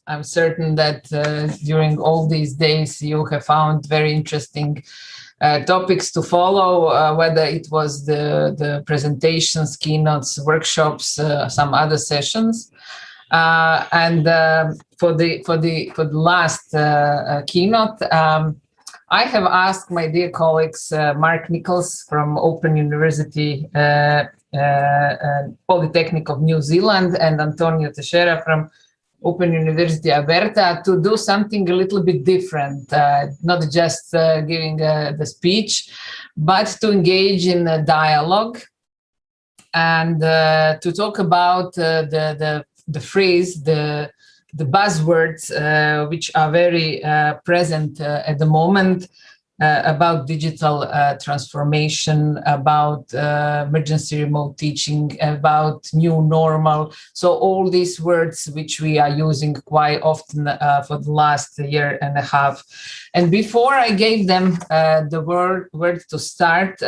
I'm certain that during all these days you have found very interesting topics to follow, whether it was the presentations, keynotes, workshops, some other sessions. And for the last keynote, I have asked my dear colleagues, Mark Nichols from Open University Polytechnic of New Zealand and Antonio Teixeira from Open University Alberta, to do something a little bit different, not just giving the speech, but to engage in a dialogue and to talk about the phrase, the buzzwords which are very present at the moment about digital transformation, about emergency remote teaching, about new normal. So all these words which we are using quite often for the last year and a half. And before I gave them the word to start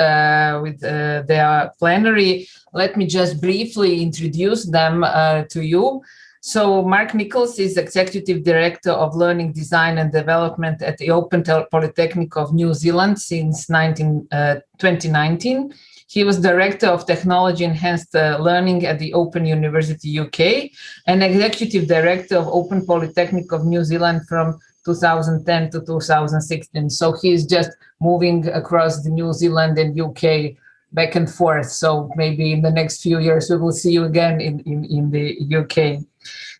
with their plenary, let me just briefly introduce them to you. So Mark Nichols is Executive Director of Learning Design and Development at the Open Polytechnic of New Zealand since 2019. He was Director of Technology Enhanced Learning at the Open University UK and Executive Director of Open Polytechnic of New Zealand from 2010 to 2016. So he is just moving across the New Zealand and UK back and forth. So maybe in the next few years, we will see you again in the UK.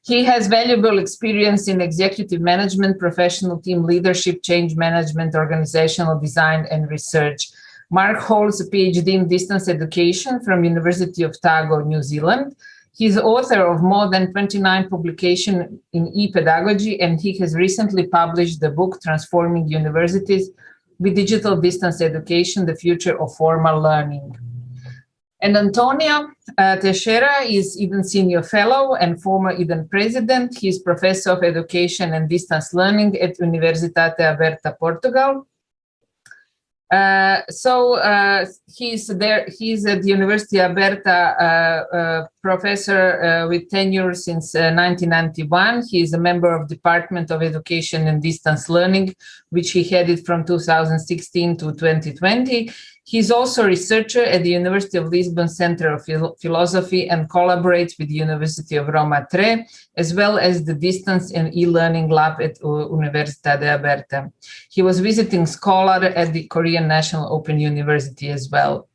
He has valuable experience in executive management, professional team leadership, change management, organizational design, and research. Mark holds a PhD in distance education from University of Otago, New Zealand. He's author of more than 29 publications in e-pedagogy, and he has recently published the book Transforming Universities with Digital Distance Education, the Future of Formal Learning. And Antonio Teixeira is Eden Senior Fellow and former Eden President. He's Professor of Education and Distance Learning at Universitate Aberta, Portugal. He's at the University of Alberta, professor with tenure since 1991. He is a member of Department of Education and Distance Learning, which he headed from 2016 to 2020. He's also a researcher at the University of Lisbon Center of Philosophy and collaborates with the University of Roma Tre, as well as the Distance and E-Learning Lab at Universidade de Alberta. He was visiting scholar at the Korean National Open University as well.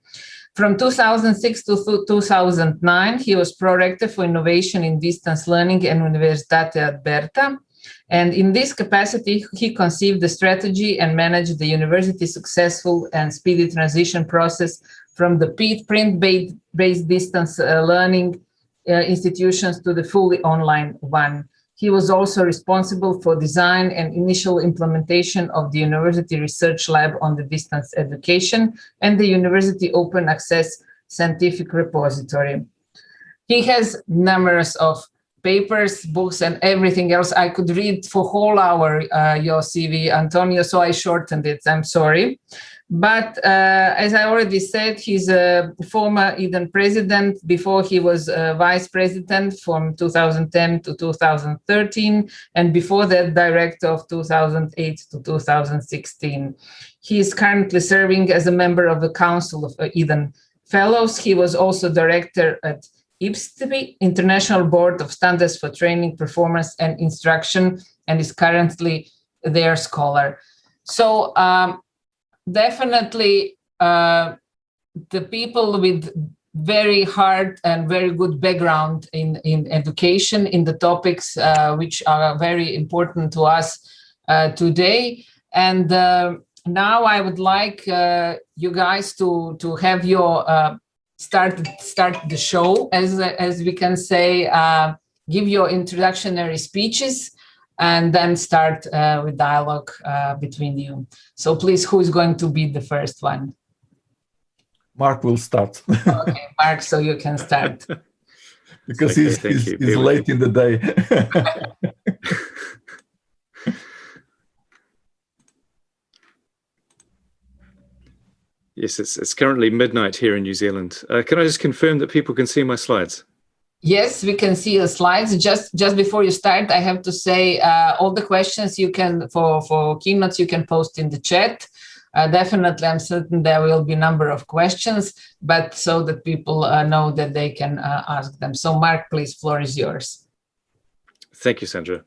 From 2006 to 2009, he was Prorector for Innovation in Distance Learning at Universidade de Alberta. And in this capacity, he conceived the strategy and managed the university's successful and speedy transition process from the print-based distance learning institutions to the fully online one. He was also responsible for design and initial implementation of the University Research Lab on the Distance Education and the University Open Access Scientific Repository. He has numerous of papers, books, and everything else. I could read for a whole hour your CV, Antonio, so I shortened it. I'm sorry. But as I already said, he's a former Eden president. Before he was vice president from 2010 to 2013, and before that, director of 2008 to 2016. He is currently serving as a member of the Council of Eden Fellows. He was also director at IPSTP, International Board of Standards for Training, Performance, and Instruction, and is currently their scholar. So definitely the people with very hard and very good background in education, in the topics which are very important to us today. And now I would like you guys to have your start the show, as we can say, give your introductory speeches, and then start with dialogue between you. So please, who is going to be the first one? Mark will start. Okay, Mark, so you can start. Because he's late in the day. Yes, it's currently midnight here in New Zealand. Can I just confirm that people can see my slides? Yes, we can see the slides. Just before you start, I have to say all the questions you can for keynotes you can post in the chat. Definitely, I'm certain there will be a number of questions, but so that people know that they can ask them. So, Mark, please, floor is yours. Thank you, Sandra.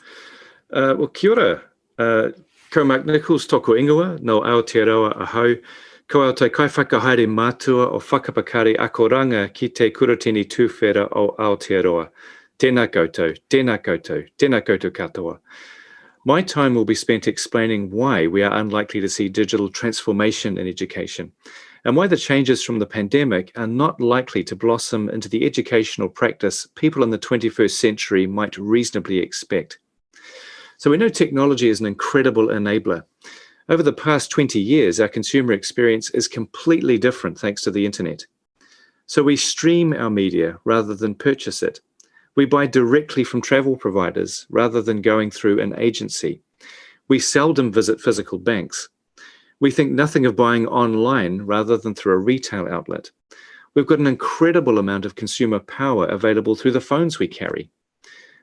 Well, kia ora. Ko Mark Nichols, toko ingoa, no Aotearoa ahau. Ko au te kaiwhakahaere mātua o whakapakari akoranga ki te kuratini tūwhera o Aotearoa. Tēnā koutou, tēnā koutou, tēnā koutou katoa. My time will be spent explaining why we are unlikely to see digital transformation in education and why the changes from the pandemic are not likely to blossom into the educational practice people in the 21st century might reasonably expect. So we know technology is an incredible enabler. Over the past 20 years, our consumer experience is completely different thanks to the internet. So we stream our media rather than purchase it. We buy directly from travel providers rather than going through an agency. We seldom visit physical banks. We think nothing of buying online rather than through a retail outlet. We've got an incredible amount of consumer power available through the phones we carry.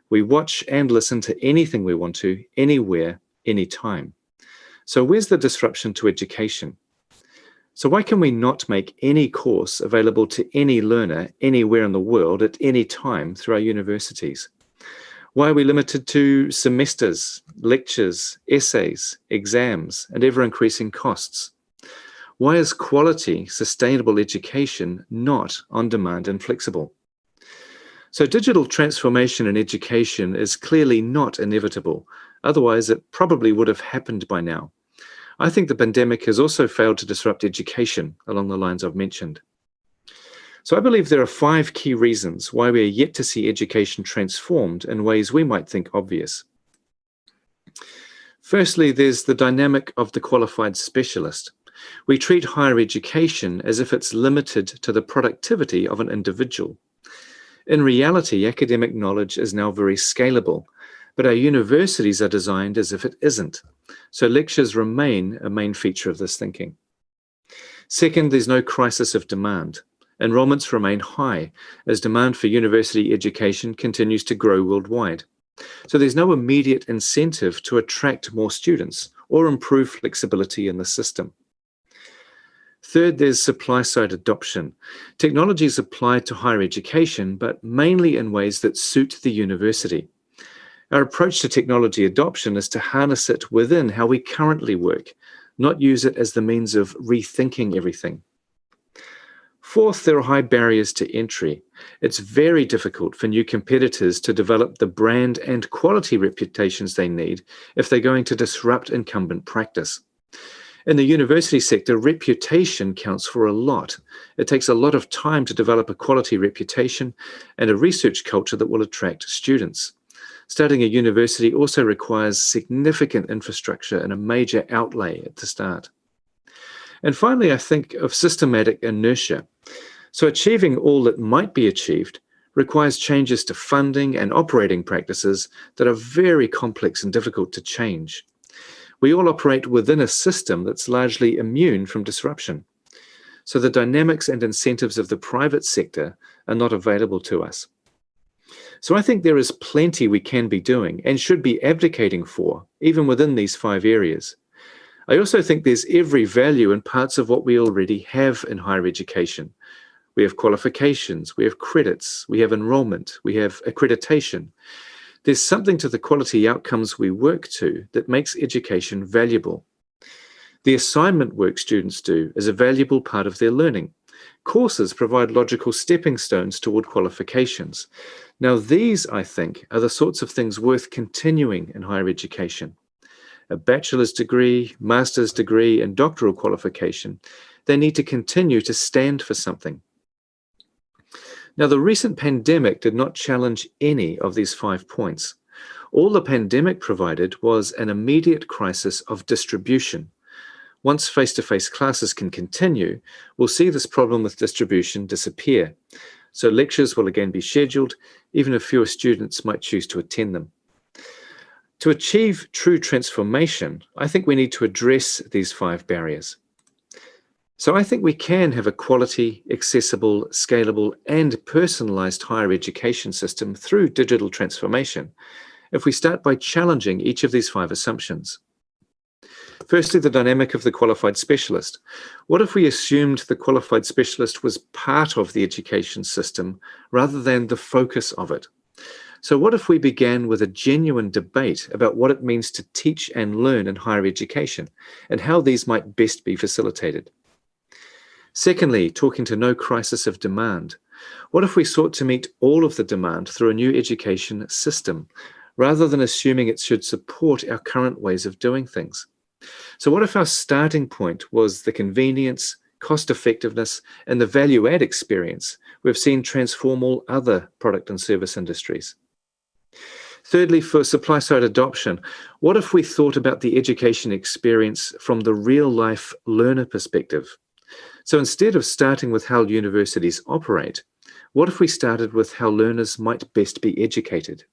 We watch and listen to anything we want to, anywhere, anytime. So where's the disruption to education? So why can we not make any course available to any learner anywhere in the world at any time through our universities? Why are we limited to semesters, lectures, essays, exams, and ever-increasing costs? Why is quality, sustainable education not on demand and flexible? So digital transformation in education is clearly not inevitable. Otherwise, it probably would have happened by now. I think the pandemic has also failed to disrupt education along the lines I've mentioned. So I believe there are 5 key reasons why we are yet to see education transformed in ways we might think obvious. Firstly, there's the dynamic of the qualified specialist. We treat higher education as if it's limited to the productivity of an individual. In reality, academic knowledge is now very scalable, but our universities are designed as if it isn't. So lectures remain a main feature of this thinking. Second, there's no crisis of demand. Enrollments remain high as demand for university education continues to grow worldwide. So there's no immediate incentive to attract more students or improve flexibility in the system. Third, there's supply-side adoption. Technology is applied to higher education, but mainly in ways that suit the university. Our approach to technology adoption is to harness it within how we currently work, not use it as the means of rethinking everything. Fourth, there are high barriers to entry. It's very difficult for new competitors to develop the brand and quality reputations they need if they're going to disrupt incumbent practice. In the university sector, reputation counts for a lot. It takes a lot of time to develop a quality reputation and a research culture that will attract students. Starting a university also requires significant infrastructure and a major outlay at the start. And finally, I think of systematic inertia. So achieving all that might be achieved requires changes to funding and operating practices that are very complex and difficult to change. We all operate within a system that's largely immune from disruption. So the dynamics and incentives of the private sector are not available to us. So I think there is plenty we can be doing and should be advocating for, even within these 5 areas. I also think there's every value in parts of what we already have in higher education. We have qualifications, we have credits, we have enrollment, we have accreditation. There's something to the quality outcomes we work to that makes education valuable. The assignment work students do is a valuable part of their learning. Courses provide logical stepping stones toward qualifications. Now, these, I think, are the sorts of things worth continuing in higher education. A bachelor's degree, master's degree, and doctoral qualification, they need to continue to stand for something. Now, the recent pandemic did not challenge any of these 5 points. All the pandemic provided was an immediate crisis of distribution. Once face-to-face classes can continue, we'll see this problem with distribution disappear. So lectures will again be scheduled, even if fewer students might choose to attend them. To achieve true transformation, I think we need to address these 5 barriers. So I think we can have a quality, accessible, scalable, and personalized higher education system through digital transformation if we start by challenging each of these 5 assumptions. Firstly, the dynamic of the qualified specialist. What if we assumed the qualified specialist was part of the education system rather than the focus of it? So what if we began with a genuine debate about what it means to teach and learn in higher education and how these might best be facilitated? Secondly, talking to no crisis of demand. What if we sought to meet all of the demand through a new education system rather than assuming it should support our current ways of doing things? So what if our starting point was the convenience, cost effectiveness, and the value add experience we've seen transform all other product and service industries? Thirdly, for supply side adoption, what if we thought about the education experience from the real life learner perspective? So instead of starting with how universities operate, what if we started with how learners might best be educated?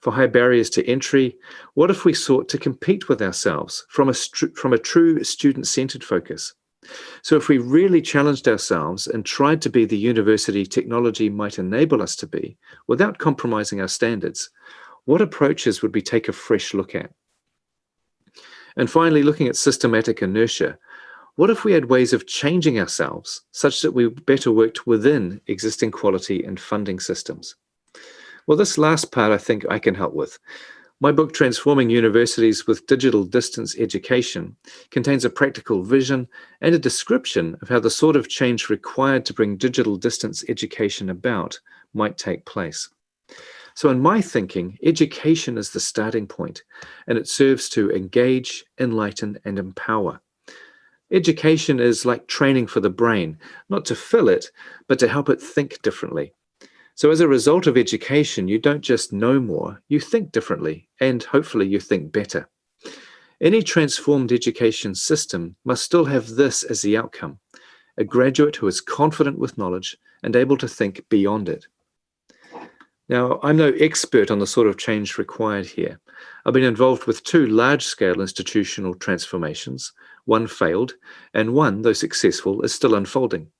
For high barriers to entry, what if we sought to compete with ourselves from a true student-centered focus? So if we really challenged ourselves and tried to be the university technology might enable us to be, without compromising our standards, what approaches would we take a fresh look at? And finally, looking at systematic inertia, what if we had ways of changing ourselves such that we better worked within existing quality and funding systems? Well, this last part I think I can help with. My book, Transforming Universities with Digital Distance Education, contains a practical vision and a description of how the sort of change required to bring digital distance education about might take place. So in my thinking, education is the starting point, and it serves to engage, enlighten, and empower. Education is like training for the brain, not to fill it, but to help it think differently. So as a result of education, you don't just know more, you think differently, and hopefully you think better. Any transformed education system must still have this as the outcome: a graduate who is confident with knowledge and able to think beyond it. Now, I'm no expert on the sort of change required here. I've been involved with 2 large-scale institutional transformations. One failed, and one, though successful, is still unfolding.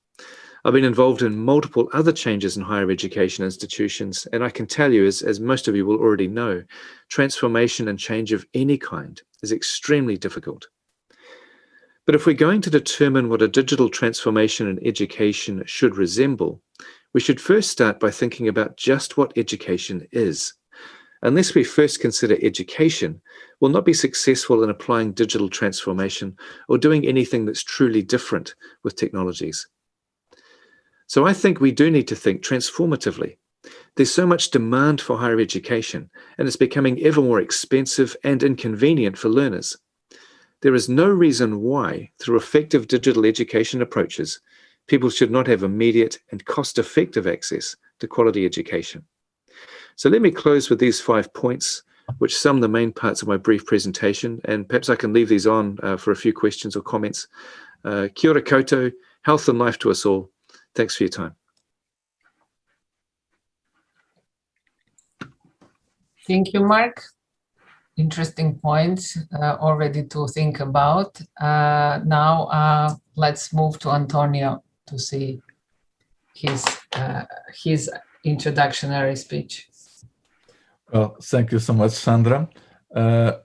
I've been involved in multiple other changes in higher education institutions, and I can tell you, as most of you will already know, transformation and change of any kind is extremely difficult. But if we're going to determine what a digital transformation in education should resemble, we should first start by thinking about just what education is. Unless we first consider education, we'll not be successful in applying digital transformation or doing anything that's truly different with technologies. So I think we do need to think transformatively. There's so much demand for higher education, and it's becoming ever more expensive and inconvenient for learners. There is no reason why, through effective digital education approaches, people should not have immediate and cost-effective access to quality education. So let me close with these 5 points, which sum the main parts of my brief presentation, and perhaps I can leave these on for a few questions or comments. Kia ora koutou, health and life to us all. Thanks for your time. Thank you, Mark. Interesting points already to think about. Now let's move to Antonio to see his introductory speech. Well, thank you so much, Sandra.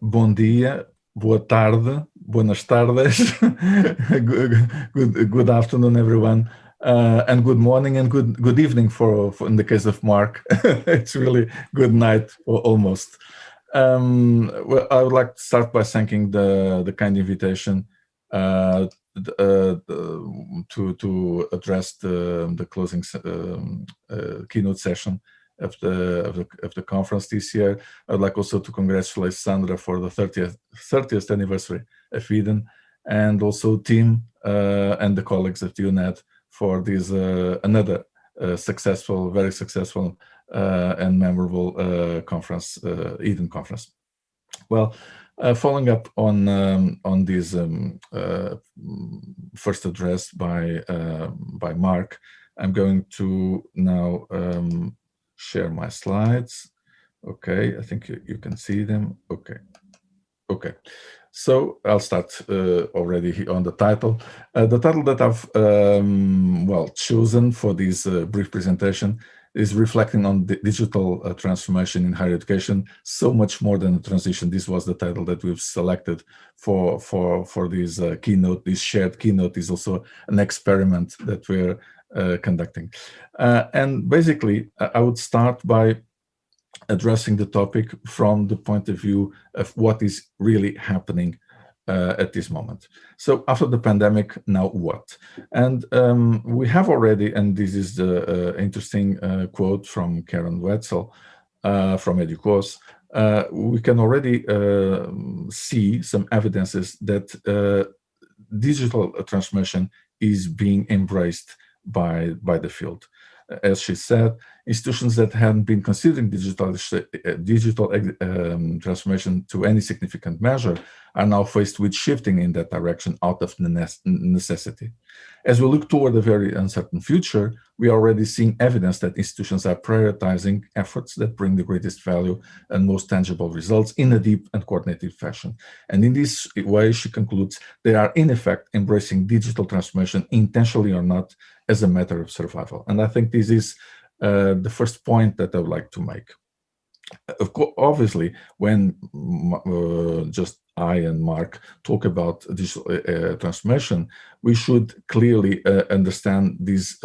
Bom dia, boa tarde, buenas tardes, good afternoon, everyone. And good morning and good evening for in the case of Mark. It's really good night almost. Well, I would like to start by thanking the kind invitation to address the closing keynote session of the conference this year. I'd like also to congratulate Sandra for the 30th anniversary of Eden, and also team and the colleagues at UNED for this another successful, very successful and memorable conference, Eden Conference. Well, following up on this first address by Mark, I'm going to now share my slides. Okay, I think you can see them. Okay. Okay, so I'll start already on the title. The title that I've chosen for this brief presentation is reflecting on the digital transformation in higher education. So much more than a transition. This was the title that we've selected for this keynote. This shared keynote is also an experiment that we're conducting, and basically I would start by addressing the topic from the point of view of what is really happening at this moment. So after the pandemic, now what? And we have already, and this is the interesting quote from Karen Wetzel from EDUCAUSE, we can already see some evidences that digital transformation is being embraced by the field. As she said, institutions that hadn't been considering digital transformation to any significant measure are now faced with shifting in that direction out of necessity. As we look toward a very uncertain future, we are already seeing evidence that institutions are prioritizing efforts that bring the greatest value and most tangible results in a deep and coordinated fashion. And in this way, she concludes, they are in effect embracing digital transformation, intentionally or not, as a matter of survival. And I think this is the first point that I would like to make. Of course, obviously, when just I and Mark talk about digital transformation, we should clearly understand this.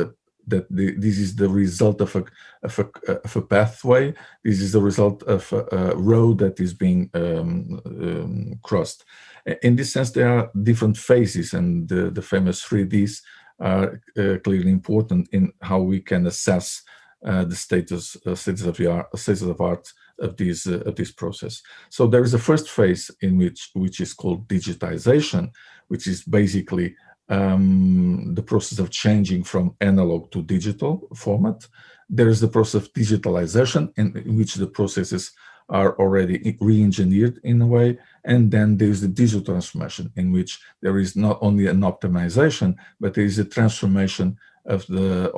This is the result of a pathway. This is the result of a road that is being crossed. In this sense, there are different phases, and the famous 3Ds are clearly important in how we can assess the status of art of this process. So there is a first phase in which is called digitization, which is basically the process of changing from analog to digital format. There is the process of digitalization, in which the processes are already re-engineered in a way, and then there is the digital transformation, in which there is not only an optimization, but there is a transformation of the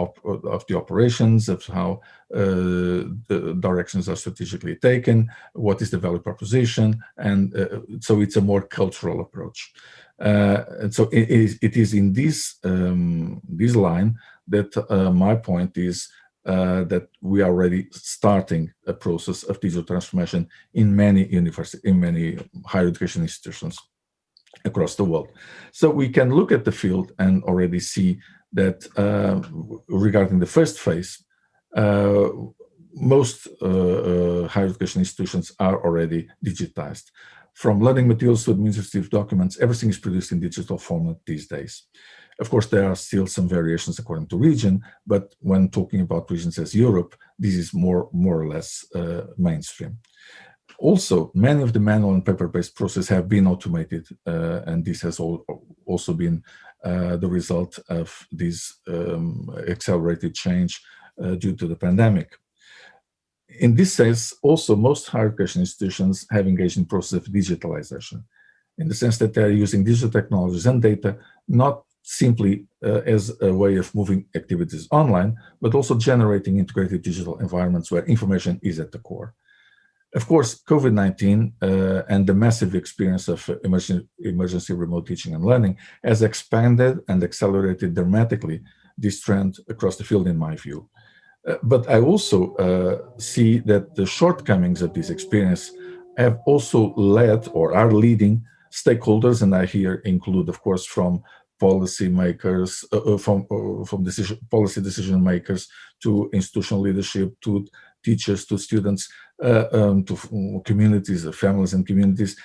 operations, of how the directions are strategically taken, what is the value proposition, and so it's a more cultural approach. And so it is in this line that my point is that we are already starting a process of digital transformation in many higher education institutions across the world. So we can look at the field and already see that regarding the first phase, most higher education institutions are already digitized. From learning materials to administrative documents, everything is produced in digital format these days. Of course, there are still some variations according to region, but when talking about regions as Europe, this is more or less mainstream. Also, many of the manual and paper-based processes have been automated, and this has also been the result of this accelerated change due to the pandemic. In this sense, also, most higher education institutions have engaged in the process of digitalization, in the sense that they are using digital technologies and data not simply as a way of moving activities online, but also generating integrated digital environments where information is at the core. Of course, COVID-19 and the massive experience of emergency remote teaching and learning has expanded and accelerated dramatically this trend across the field, in my view. But I also see that the shortcomings of this experience have also led or are leading stakeholders, and I here include, of course, from policy makers, from policy decision makers to institutional leadership, to teachers, to students, to communities, families and communities.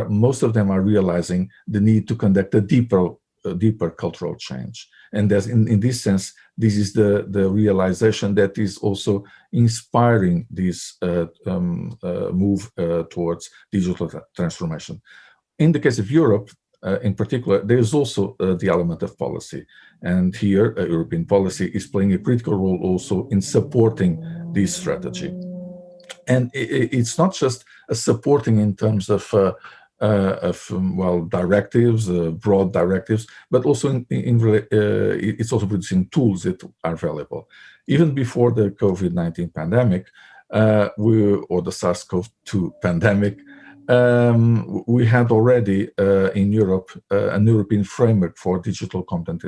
Most of them are realizing the need to conduct a deeper cultural change. And in this sense, this is the realization that is also inspiring this move towards digital transformation. In the case of Europe, in particular, there is also the element of policy. And here, European policy is playing a critical role also in supporting this strategy. And it's not just a supporting in terms of directives, broad directives, but also it's also producing tools that are valuable. Even before the COVID-19 pandemic, or the SARS-CoV-2 pandemic, we had already in Europe an European framework for digital content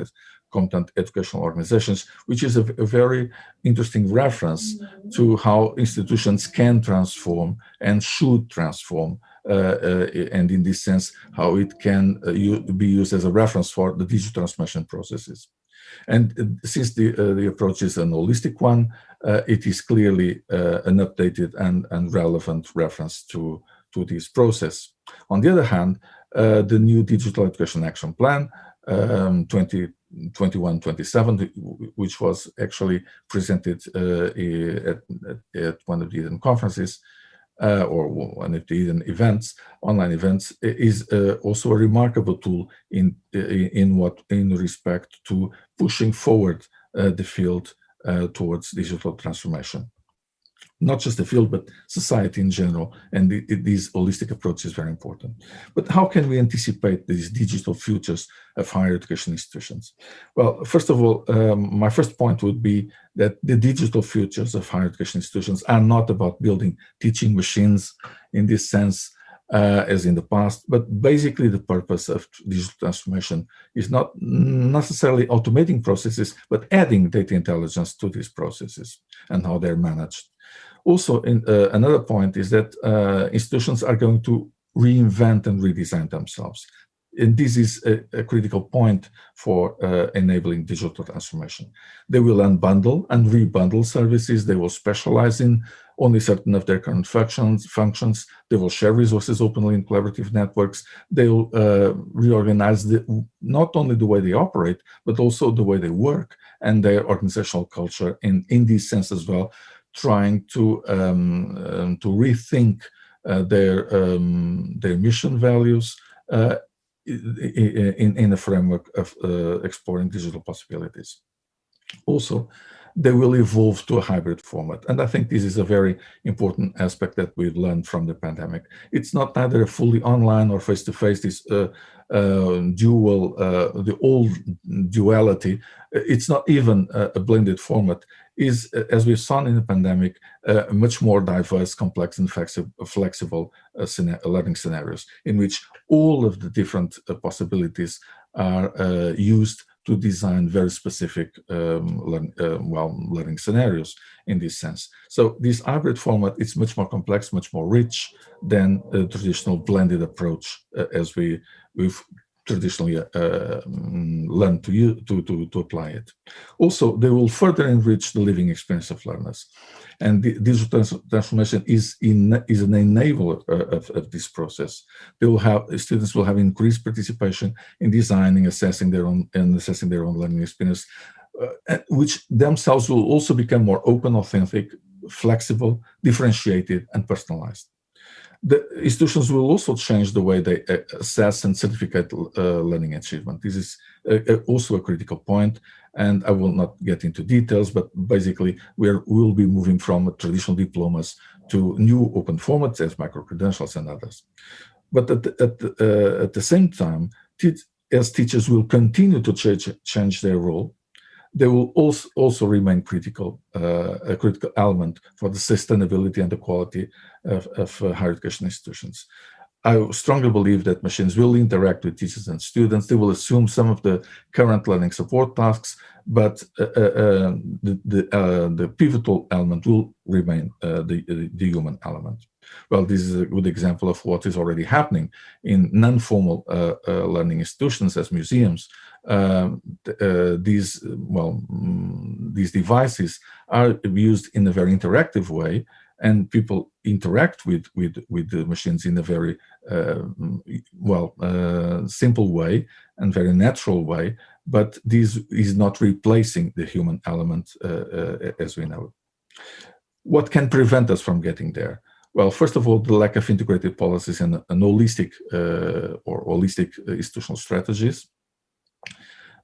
educational organizations, which is a very interesting reference to how institutions can transform and should transform, and in this sense, how it can be used as a reference for the digital transformation processes. And since the approach is an holistic one, it is clearly an updated and relevant reference to this process. On the other hand, the new Digital Education Action Plan 2021-27, which was actually presented at one of the Eden conferences, or one of the Eden events, online events, is also a remarkable tool in respect to pushing forward the field towards digital transformation. Not just the field, but society in general, and this holistic approach is very important. But how can we anticipate these digital futures of higher education institutions? Well, first of all, my first point would be that the digital futures of higher education institutions are not about building teaching machines in this sense, as in the past, but basically the purpose of digital transformation is not necessarily automating processes, but adding data intelligence to these processes and how they're managed. Also, another point is that institutions are going to reinvent and redesign themselves. And this is a critical point for enabling digital transformation. They will unbundle and rebundle services. They will specialize in only certain of their current functions. They will share resources openly in collaborative networks. They will reorganize not only the way they operate, but also the way they work and their organizational culture. And in this sense as well, trying to rethink their mission values in a framework of exploring digital possibilities. Also, they will evolve to a hybrid format. And I think this is a very important aspect that we've learned from the pandemic. It's not either a fully online or face-to-face, this the old duality. It's not even a blended format. Is, as we've seen in the pandemic, much more diverse, complex, and flexible learning scenarios in which all of the different possibilities are used to design very specific learning scenarios in this sense. So this hybrid format is much more complex, much more rich than a traditional blended approach as we've traditionally learned to apply it. Also, they will further enrich the living experience of learners. And the digital transformation is an enabler of this process. Students will have increased participation in designing, assessing their own learning experience, which themselves will also become more open, authentic, flexible, differentiated, and personalized. The institutions will also change the way they assess and certificate learning achievement. This is also a critical point, and I will not get into details, but basically we'll be moving from traditional diplomas to new open formats as micro-credentials and others. But at the same time, as teachers will continue to change their role, they will also remain a critical element for the sustainability and the quality of higher education institutions. I strongly believe that machines will interact with teachers and students. They will assume some of the current learning support tasks, but the pivotal element will remain the human element. Well, this is a good example of what is already happening in non-formal learning institutions as museums. These devices are used in a very interactive way, and people interact with the machines in a very simple way and very natural way. But this is not replacing the human element as we know. What can prevent us from getting there? Well, first of all, the lack of integrated policies and holistic institutional strategies.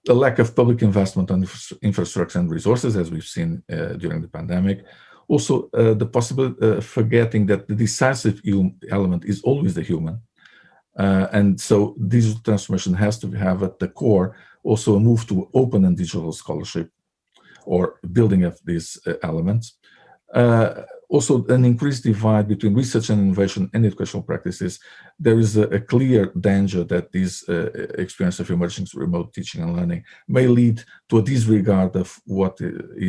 The lack of public investment on infrastructure and resources, as we've seen during the pandemic. Also, the possibility of forgetting that the decisive element is always the human. And so digital transformation has to have at the core also a move to open and digital scholarship or building of these elements. Also, an increased divide between research and innovation and educational practices. There is a clear danger that this experience of emerging remote teaching and learning may lead to a disregard of what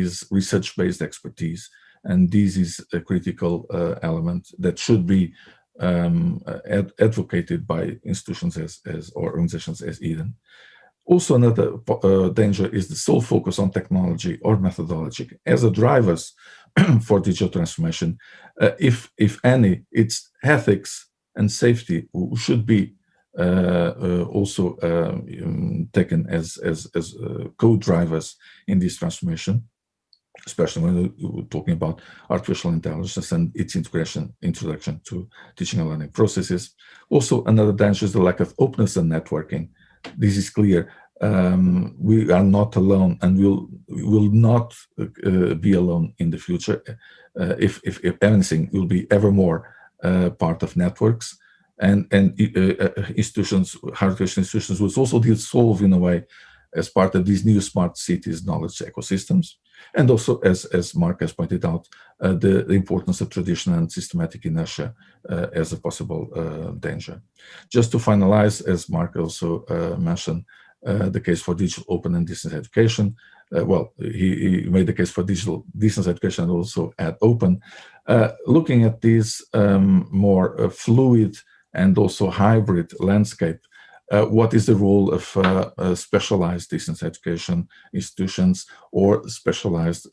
is research-based expertise. And this is a critical element that should be advocated by institutions or organizations as Eden. Also, another danger is the sole focus on technology or methodology as a drivers for digital transformation. If any, it's ethics and safety should be also taken as co-drivers in this transformation, especially when we're talking about artificial intelligence and its introduction to teaching and learning processes. Also, another danger is the lack of openness and networking. This is clear. We are not alone, and will not be alone in the future. If anything, we'll be ever more part of networks, and institutions, higher education institutions, will also dissolve in a way as part of these new smart cities knowledge ecosystems. And also, as Mark has pointed out, the importance of traditional and systematic inertia as a possible danger. Just to finalize, as Mark also mentioned, the case for digital open and distance education. He made the case for digital distance education and also at open. Looking at this more fluid and also hybrid landscape, what is the role of specialized distance education institutions or specialized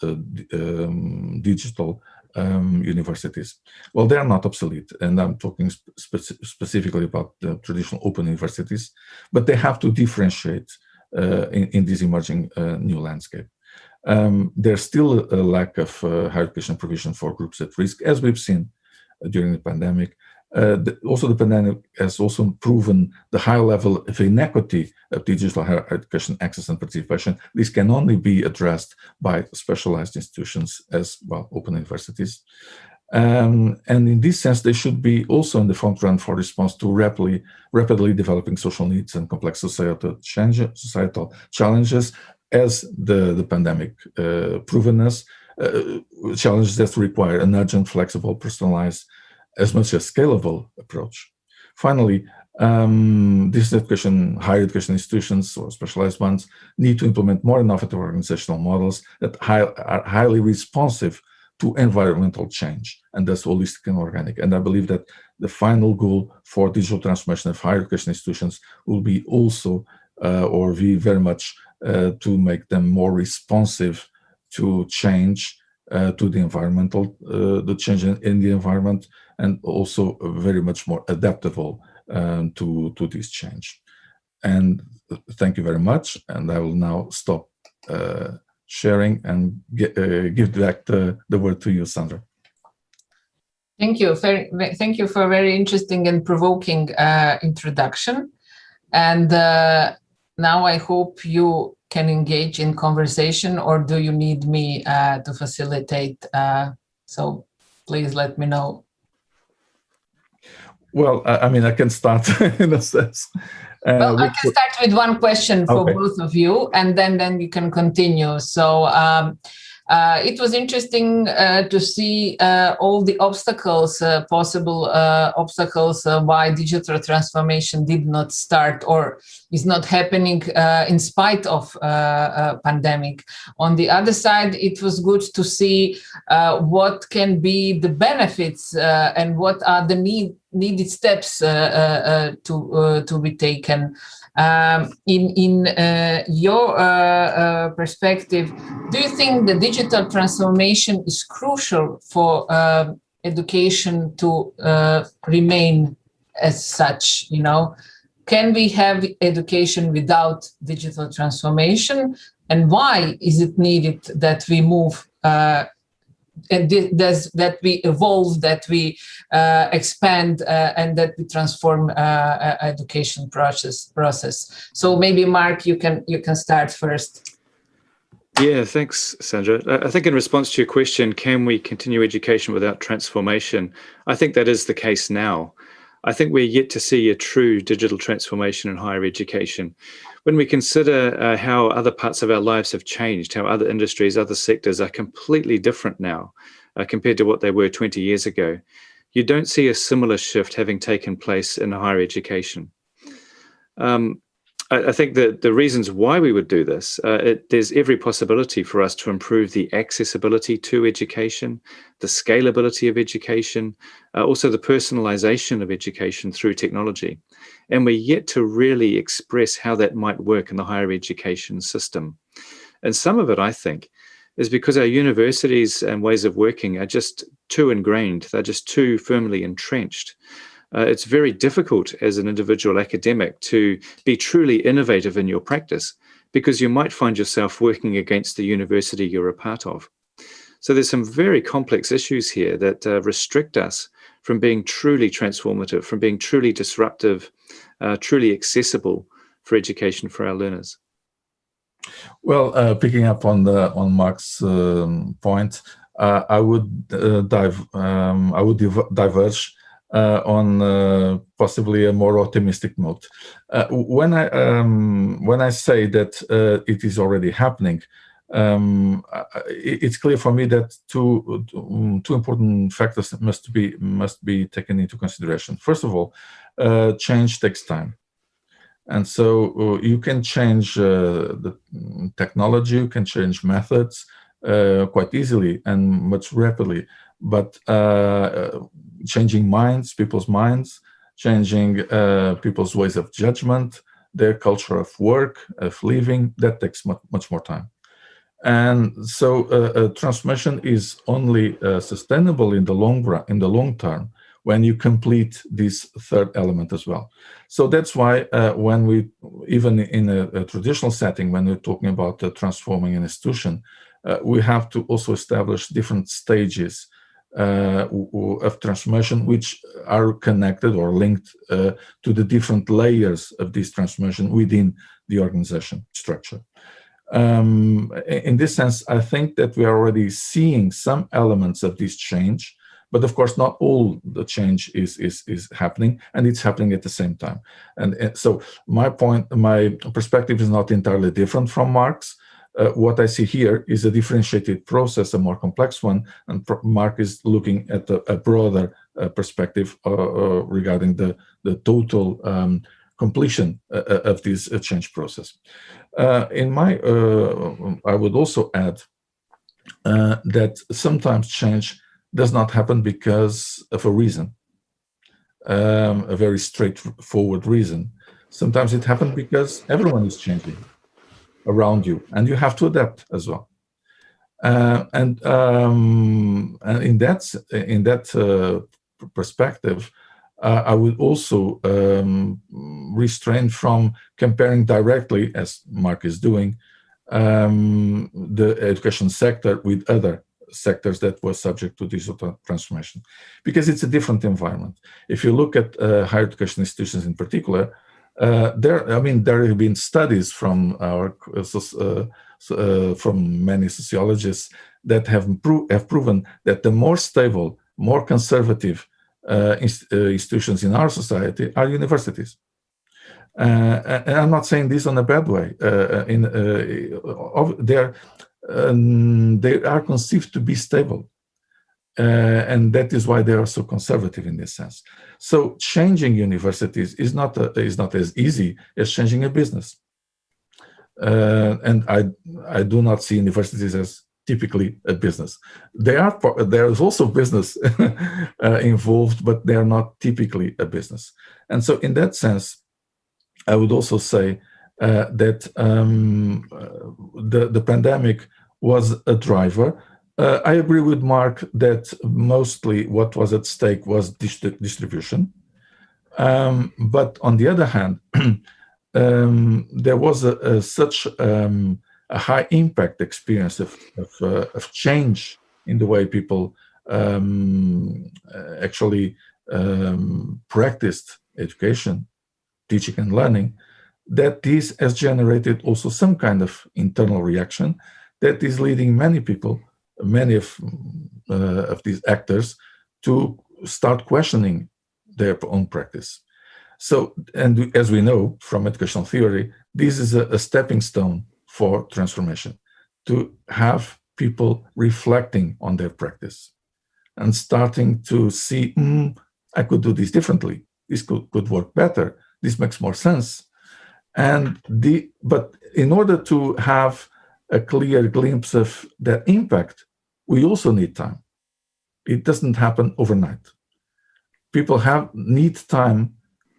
digital universities? Well, they are not obsolete, and I'm talking specifically about the traditional open universities, but they have to differentiate in this emerging new landscape. There's still a lack of higher education provision for groups at risk, as we've seen during the pandemic. Also, the pandemic has also proven the high level of inequity of digital higher education access and participation. This can only be addressed by specialized institutions as well, open universities. And in this sense, they should be also in the front run for response to rapidly developing social needs and complex societal challenges, as the pandemic proven us, challenges that require an urgent, flexible, personalized, as much as scalable approach. Finally, distance education, higher education institutions or specialized ones need to implement more innovative organizational models that are highly responsive to environmental change, and that's holistic and organic. And I believe that the final goal for digital transformation of higher education institutions will be also, or be very much to make them more responsive to change, to the environmental, the change in the environment, and also very much more adaptable to this change. And thank you very much. And I will now stop sharing and give back the word to you, Sandra. Thank you. Thank you for a very interesting and provoking introduction. And now I hope you can engage in conversation, or do you need me to facilitate? So please let me know. Well, I mean, I can start in a sense. Well, I can start with one question for both of you, and then you can continue. So it was interesting to see all the obstacles, possible obstacles, why digital transformation did not start or is not happening in spite of pandemic. On the other side, it was good to see what can be the benefits and what are the needed steps to be taken. In your perspective, do you think the digital transformation is crucial for education to remain as such? You know, can we have education without digital transformation? And why is it needed that we move and that we evolve, that we expand, and that we transform education process. So maybe Mark, you can start first. Yeah, thanks, Sandra. I think in response to your question, can we continue education without transformation? I think that is the case now. I think we're yet to see a true digital transformation in higher education. When we consider how other parts of our lives have changed, how other industries, other sectors are completely different now, compared to what they were 20 years ago, you don't see a similar shift having taken place in higher education. I think that the reasons why we would do this, there's every possibility for us to improve the accessibility to education, the scalability of education, also the personalization of education through technology. And we're yet to really express how that might work in the higher education system. And some of it, I think, is because our universities and ways of working are just too ingrained. They're just too firmly entrenched. It's very difficult as an individual academic to be truly innovative in your practice because you might find yourself working against the university you're a part of. So there's some very complex issues here that restrict us from being truly transformative, from being truly disruptive, truly accessible for education for our learners. Well, picking up on Mark's point, I would diverge on possibly a more optimistic note. When I say that it is already happening, it's clear for me that two important factors must be taken into consideration. First of all, change takes time. And so you can change the technology, you can change methods quite easily and much rapidly, but changing people's minds, changing people's ways of judgment, their culture of work, of living, that takes much more time. And so transformation is only sustainable in the long term, when you complete this third element as well. So that's why when we, even in a traditional setting, when we're talking about transforming an institution, we have to also establish different stages of transformation, which are connected or linked to the different layers of this transformation within the organization structure. In this sense, I think that we are already seeing some elements of this change, but of course, not all the change is happening, and it's happening at the same time. And so my perspective is not entirely different from Mark's. What I see here is a differentiated process, a more complex one, and Mark is looking at a broader perspective regarding the total completion of this change process. I would also add that sometimes change does not happen because of a reason, a very straightforward reason. Sometimes it happens because everyone is changing around you, and you have to adapt as well. And in that perspective, I would also restrain from comparing directly, as Mark is doing, the education sector with other sectors that were subject to digital transformation, because it's a different environment. If you look at higher education institutions in particular, there have been studies from from many sociologists that have proven that the more stable, more conservative institutions in our society are universities. And I'm not saying this in a bad way. They are conceived to be stable, and that is why they are so conservative in this sense. So changing universities is not as easy as changing a business. And I do not see universities as typically a business. There is also business involved, but they are not typically a business. And so in that sense, I would also say that the pandemic was a driver. I agree with Mark that mostly what was at stake was distribution. But on the other hand, there was such a high impact experience of change in the way people actually practiced education, teaching and learning, that this has generated also some kind of internal reaction that is leading many of these actors to start questioning their own practice. So, and as we know from educational theory, this is a stepping stone for transformation, to have people reflecting on their practice. and starting to see, I could do this differently. This could work better. This makes more sense. But in order to have a clear glimpse of that impact, we also need time. It doesn't happen overnight. People need time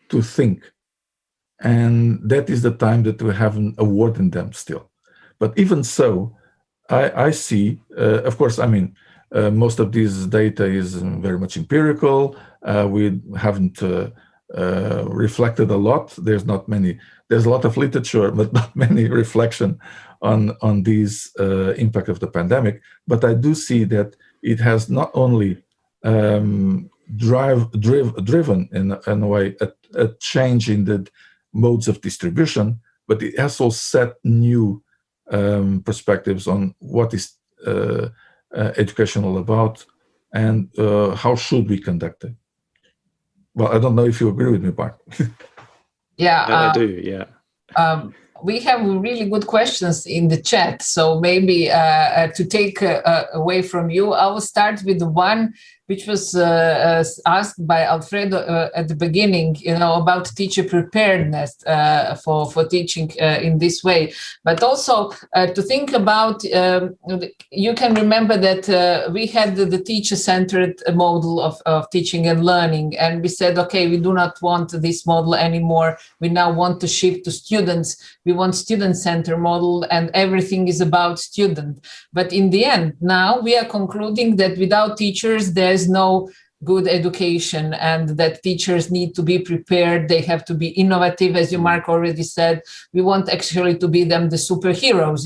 to think. And that is the time that we haven't awarded them still. But even so, I see, of course, I mean, most of this data is very much empirical. We haven't reflected a lot. There's a lot of literature, but not many reflection on this impact of the pandemic. But I do see that it has not only driven in a way a change in the modes of distribution, but it has also set new perspectives on what is education all about and how should we conduct it. Well, I don't know if you agree with me, Bart. Yeah, I do, yeah. We have really good questions in the chat. So maybe to take away from you, I will start with the one which was asked by Alfredo at the beginning, about teacher preparedness for teaching in this way. But also to think about, you can remember that we had the teacher-centered model of teaching and learning. And we said, okay, we do not want this model anymore. We now want to shift to students. We want student-centered model and everything is about student. But in the end, now we are concluding that without teachers, there's no good education and that teachers need to be prepared. They have to be innovative, as you, Mark, already said. We want actually to be them the superheroes,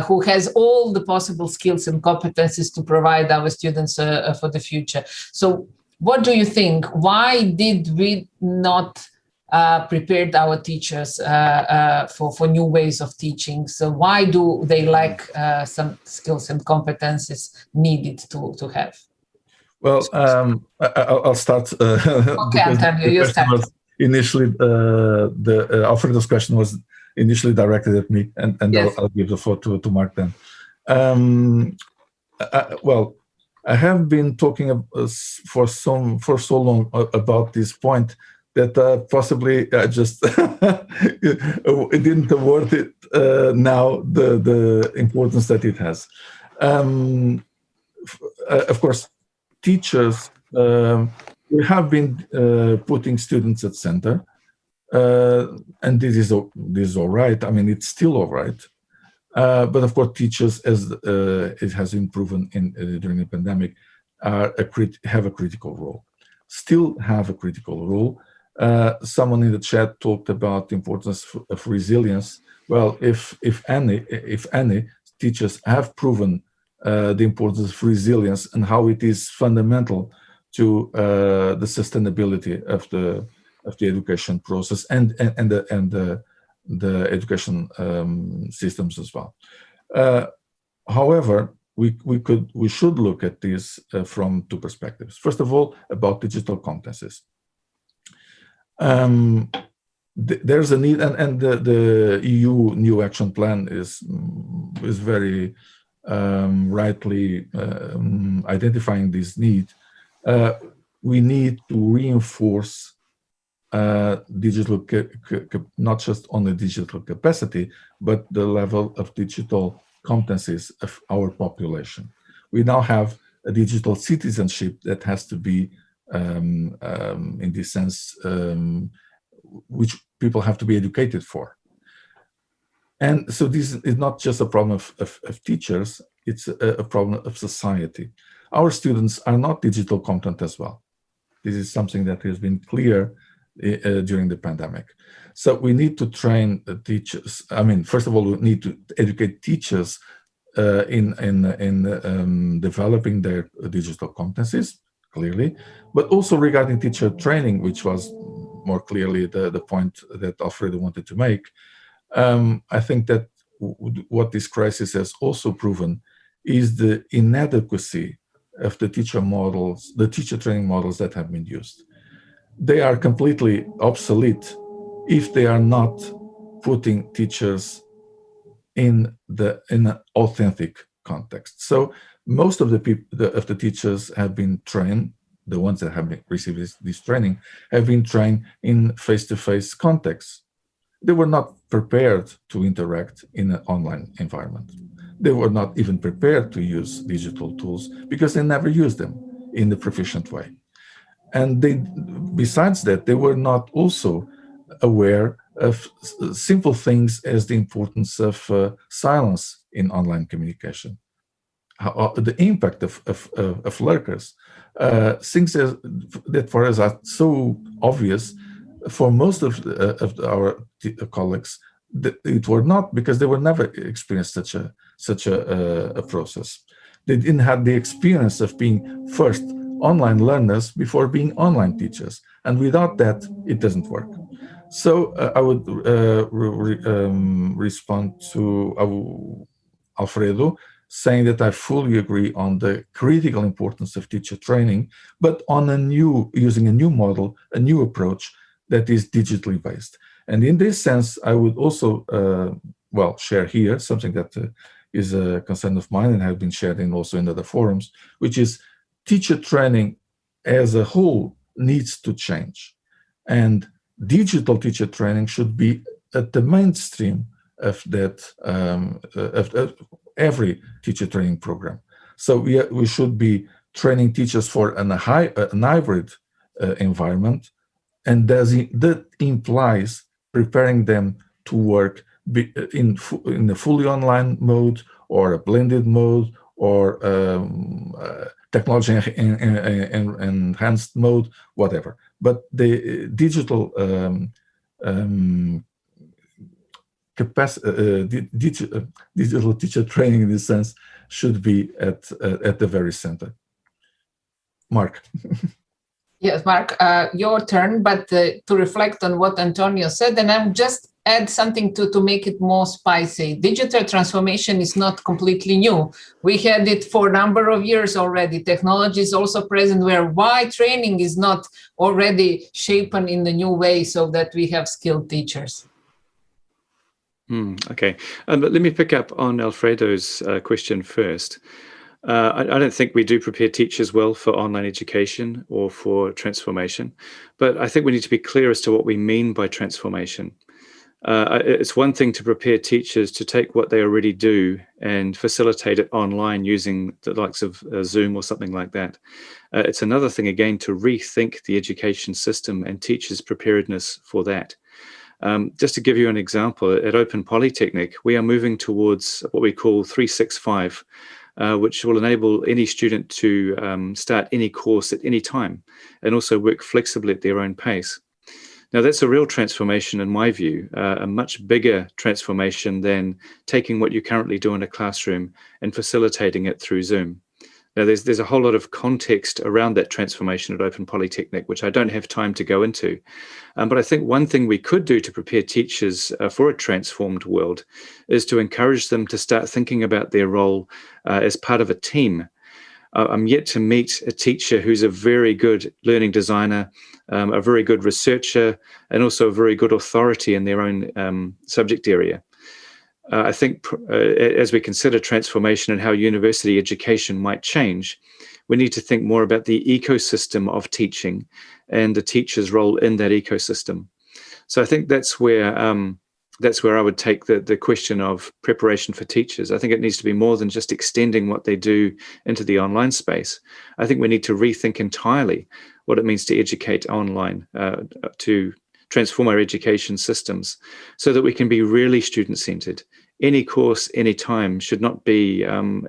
who has all the possible skills and competencies to provide our students for the future. So what do you think? Why did we not prepared our teachers for new ways of teaching? So why do they lack some skills and competencies needed to have? Well, I'll start. Okay, Antonio, you start. Initially, Alfredo's question was initially directed at me, and yes. I'll give the floor to Mark then. I have been talking for so long about this point that possibly I just it didn't award it now the importance that it has. Of course, teachers, we have been putting students at center, and this is all right. I mean, it's still all right. But of course, teachers, as it has been proven during the pandemic, have a critical role. Still have a critical role. Someone in the chat talked about the importance of resilience. Well, if any, teachers have proven the importance of resilience and how it is fundamental to the sustainability of the education process and the education systems as well. However, we should look at this from two perspectives. First of all, about digital competencies. There's a need, and the EU New Action Plan is very rightly identifying this need. We need to reinforce digital, not just on the digital capacity, but the level of digital competencies of our population. We now have a digital citizenship that has to be, in this sense, which people have to be educated for. And so this is not just a problem of teachers, it's a problem of society. Our students are not digital competent as well. This is something that has been clear during the pandemic. So we need to train teachers. I mean, first of all, we need to educate teachers in developing their digital competencies, clearly, but also regarding teacher training, which was more clearly the point that Alfredo wanted to make. I think that what this crisis has also proven is the inadequacy of the teacher models, the teacher training models that have been used. They are completely obsolete if they are not putting teachers in an authentic context. So most of the people, of the teachers have been trained, the ones that have received this training, have been trained in face-to-face contexts. They were not prepared to interact in an online environment. They were not even prepared to use digital tools because they never used them in the proficient way. And they, besides that, they were not also aware of simple things as the importance of silence in online communication, the impact of lurkers, things that for us are so obvious. For most of our colleagues, it were not, because they were never experienced such a process. They didn't have the experience of being first online learners before being online teachers, and without that, it doesn't work. So I would respond to Alfredo, saying that I fully agree on the critical importance of teacher training, but on using a new model, a new approach that is digitally based. And in this sense, I would also, share here something that is a concern of mine and has been shared also in other forums, which is teacher training as a whole needs to change. And digital teacher training should be at the mainstream of that, of every teacher training program. So we should be training teachers for an hybrid environment, and that implies preparing them to work in a fully online mode, or a blended mode, or technology enhanced mode, whatever. But the digital digital teacher training, in this sense, should be at the very center. Mark. Yes, Mark, your turn, but to reflect on what Antonio said, and I'll just add something to make it more spicy. Digital transformation is not completely new. We had it for a number of years already. Technology is also present, why training is not already shapen in the new way so that we have skilled teachers. Okay, but let me pick up on Alfredo's question first. I don't think we do prepare teachers well for online education or for transformation, but I think we need to be clear as to what we mean by transformation. It's one thing to prepare teachers to take what they already do and facilitate it online using the likes of Zoom or something like that. It's another thing, again, to rethink the education system and teachers' preparedness for that. Just to give you an example, at Open Polytechnic, we are moving towards what we call 365, which will enable any student to start any course at any time and also work flexibly at their own pace. Now, that's a real transformation in my view, a much bigger transformation than taking what you currently do in a classroom and facilitating it through Zoom. Now, there's a whole lot of context around that transformation at Open Polytechnic, which I don't have time to go into. But I think one thing we could do to prepare teachers for a transformed world is to encourage them to start thinking about their role as part of a team. I'm yet to meet a teacher who's a very good learning designer, a very good researcher, and also a very good authority in their own subject area. I think as we consider transformation and how university education might change, we need to think more about the ecosystem of teaching and the teacher's role in that ecosystem. So I think that's where I would take the question of preparation for teachers. I think it needs to be more than just extending what they do into the online space. I think we need to rethink entirely what it means to educate online, to transform our education systems so that we can be really student-centered. Any course, any time should not be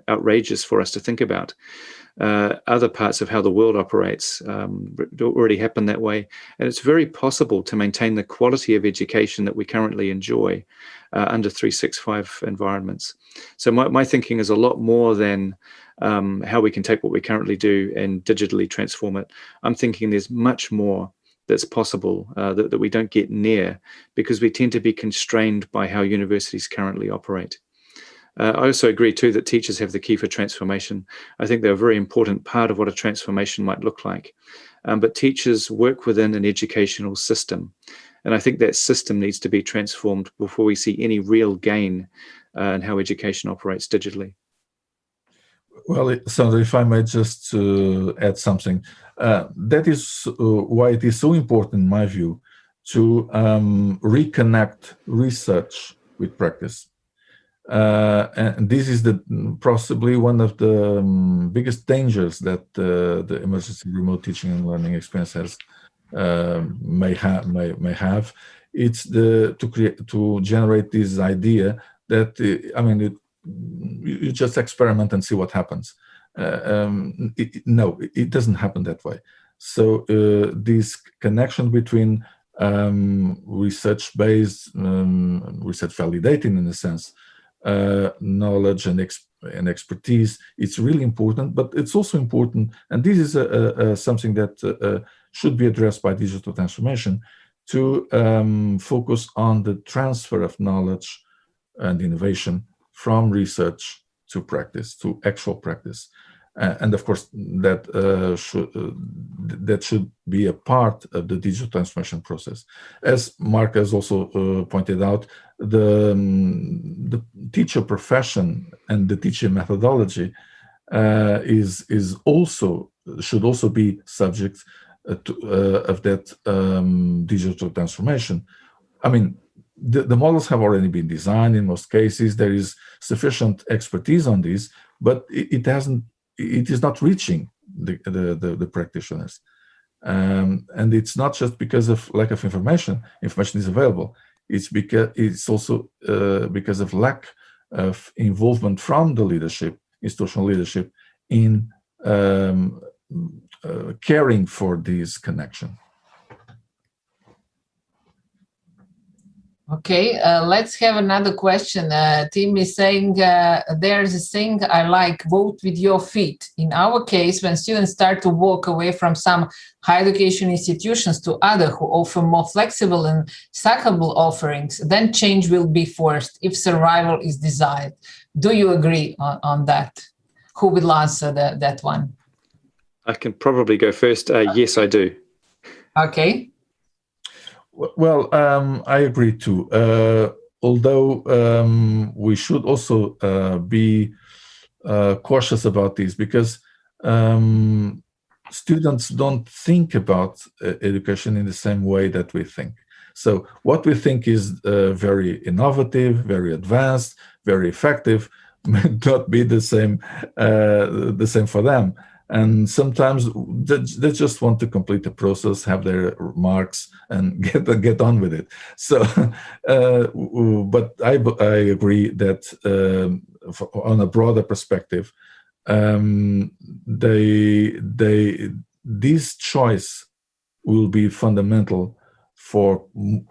outrageous for us to think about. Other parts of how the world operates already happen that way, and it's very possible to maintain the quality of education that we currently enjoy under 365 environments. So my thinking is a lot more than how we can take what we currently do and digitally transform it. I'm thinking there's much more that's possible that we don't get near because we tend to be constrained by how universities currently operate. I also agree too that teachers have the key for transformation. I think they're a very important part of what a transformation might look like. But teachers work within an educational system. And I think that system needs to be transformed before we see any real gain in how education operates digitally. Well, Sandra, if I may just add something, that is why it is so important, in my view, to reconnect research with practice. And this is possibly one of the biggest dangers that the emergency remote teaching and learning experience has may have. It's to generate this idea that you just experiment and see what happens. No, it doesn't happen that way. So this connection between research-based, research validating in a sense, knowledge and expertise, it's really important, but it's also important, and this is something that should be addressed by digital transformation, to focus on the transfer of knowledge and innovation from research to practice, to actual practice. And of course, that should be a part of the digital transformation process. As Mark has also pointed out, the teacher profession and the teaching methodology should also be subject of that digital transformation. I mean, the models have already been designed in most cases. There is sufficient expertise on this, but it is not reaching the practitioners. And it's not just because of lack of information. Information is available. It's also because of lack of involvement from the leadership, institutional leadership, in caring for this connection. Okay, let's have another question. Tim is saying, there's a saying I like, vote with your feet. In our case, when students start to walk away from some higher education institutions to other who offer more flexible and stackable offerings, then change will be forced if survival is desired. Do you agree on that? Who will answer that one? I can probably go first. Yes, I do. Okay. Well, I agree too. Although we should also be cautious about this, because students don't think about education in the same way that we think. So what we think is very innovative, very advanced, very effective, may not be the same for them. And sometimes they just want to complete the process, have their marks, and get on with it. So, but I agree that on a broader perspective, this choice will be fundamental for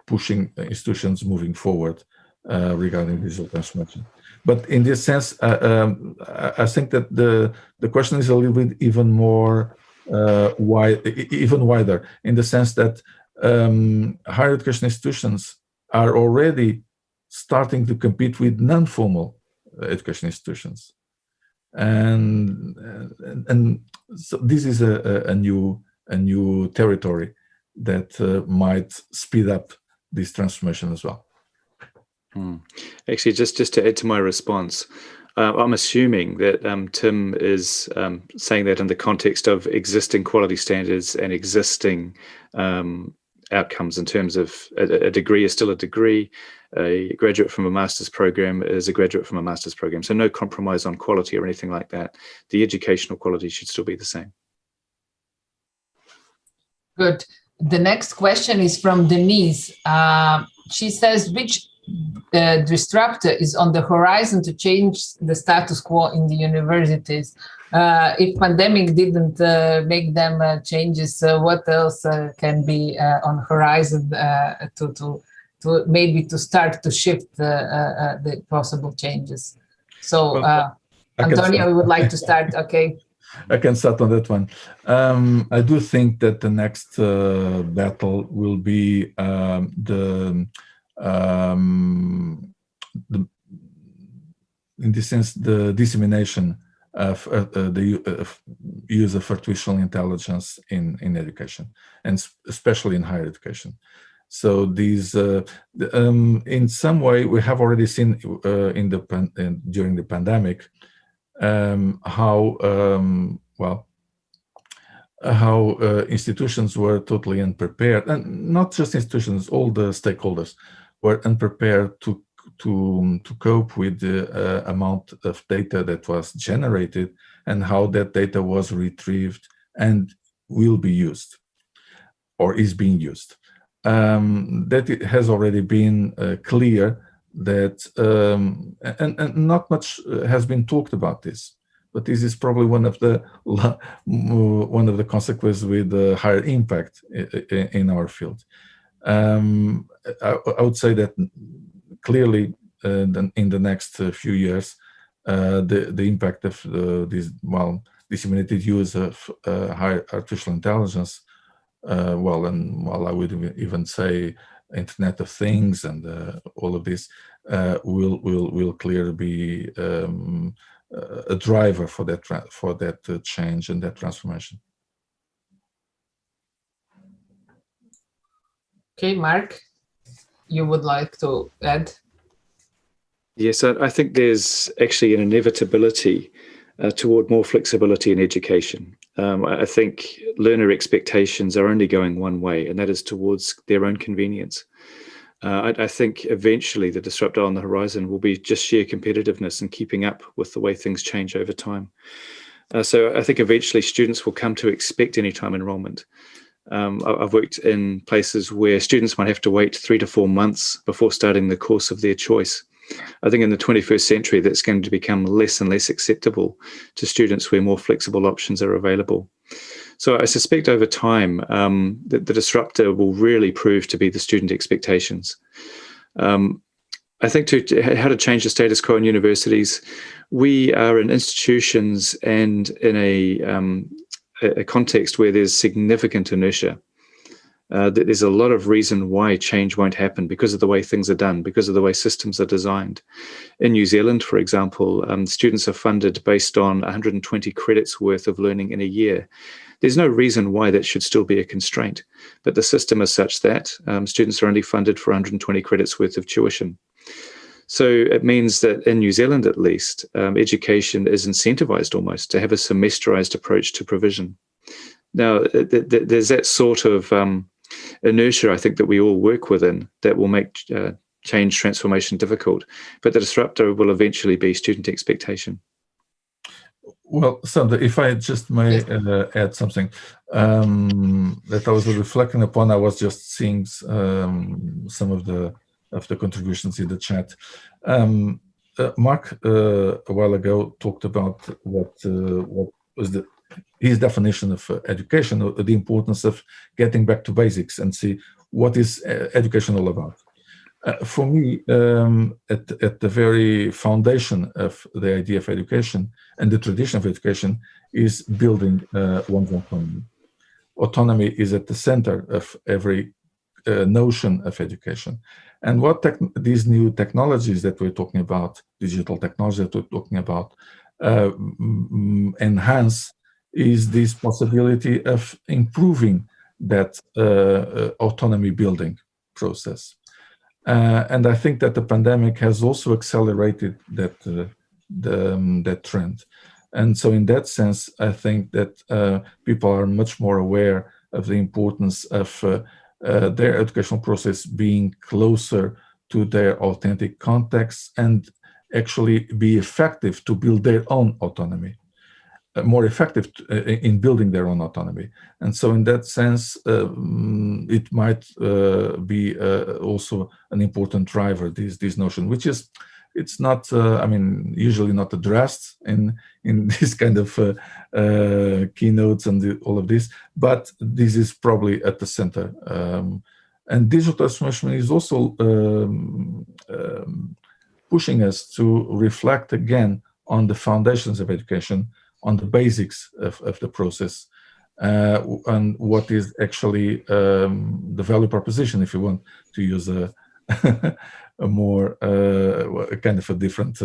pushing institutions moving forward regarding digital transformation. But in this sense, I think that the question is a little bit even more even wider, in the sense that higher education institutions are already starting to compete with non-formal education institutions, and so this is a new territory that might speed up this transformation as well. Actually, just to add to my response, I'm assuming that Tim is saying that in the context of existing quality standards and existing outcomes, in terms of a degree is still a degree, a graduate from a master's program is a graduate from a master's program. So no compromise on quality or anything like that. The educational quality should still be the same. Good. The next question is from Denise. She says, which disruptor is on the horizon to change the status quo in the universities? If pandemic didn't make them changes, what else can be on horizon to maybe to start to shift the possible changes? So, Antonio, we would like to start. Okay. I can start on that one. I do think that the next battle will be in this sense, the dissemination of the use of artificial intelligence in education, and especially in higher education. So these, in some way, we have already seen during the pandemic, how institutions were totally unprepared, and not just institutions, all the stakeholders were unprepared to cope with the amount of data that was generated and how that data was retrieved and will be used or is being used. That it has already been clear that, and not much has been talked about this, but this is probably one of the consequences with the higher impact in our field. I would say that clearly in the next few years, the impact of this disseminated use of high artificial intelligence, I would even say Internet of Things and all of this will clearly be a driver for that change and that transformation. Okay, Mark, you would like to add? Yes, I think there's actually an inevitability toward more flexibility in education. I think learner expectations are only going one way, and that is towards their own convenience. I think eventually the disruptor on the horizon will be just sheer competitiveness and keeping up with the way things change over time. So I think eventually students will come to expect anytime enrollment. I've worked in places where students might have to wait 3 to 4 months before starting the course of their choice. I think in the 21st century, that's going to become less and less acceptable to students where more flexible options are available. So I suspect over time that the disruptor will really prove to be the student expectations. I think how to change the status quo in universities, we are in institutions and in a context where there's significant inertia. There's a lot of reason why change won't happen because of the way things are done, because of the way systems are designed. In New Zealand, for example, students are funded based on 120 credits worth of learning in a year. There's no reason why that should still be a constraint, but the system is such that students are only funded for 120 credits worth of tuition. So it means that in New Zealand, at least, education is incentivized almost to have a semesterized approach to provision. Now, there's that sort of inertia, I think, that we all work within that will make change transformation difficult. But the disruptor will eventually be student expectation. Well, Sandra, if I just may add something that I was reflecting upon, I was just seeing some of the contributions in the chat. Mark, a while ago, talked about what was his definition of education, the importance of getting back to basics and see what is education all about. For me, at the very foundation of the idea of education and the tradition of education is building one's autonomy. Autonomy is at the center of every notion of education. And what these new technologies that we're talking about, digital technology that we're talking about, enhance is this possibility of improving that autonomy building process. And I think that the pandemic has also accelerated that trend. And so in that sense, I think that people are much more aware of the importance of their educational process being closer to their authentic context and actually be effective to build their own autonomy, more effective in building their own autonomy. And so in that sense, it might be also an important driver, this notion, which is, it's not, usually not addressed in this kind of keynotes and all of this, but this is probably at the center. And digital transformation is also pushing us to reflect again on the foundations of education, on the basics of the process, and what is actually the value proposition, if you want to use a more kind of a different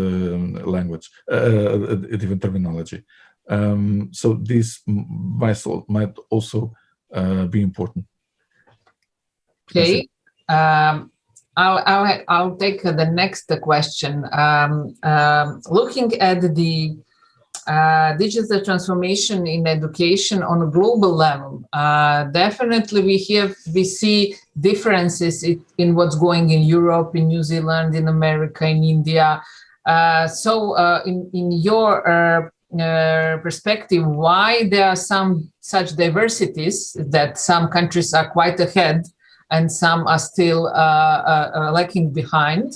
language, a different terminology. So this might also be important. Okay. I'll take the next question. Looking at the digital transformation in education on a global level. Definitely, we see differences in what's going in Europe, in New Zealand, in America, in India. In your perspective, why there are some such diversities that some countries are quite ahead and some are still lagging behind?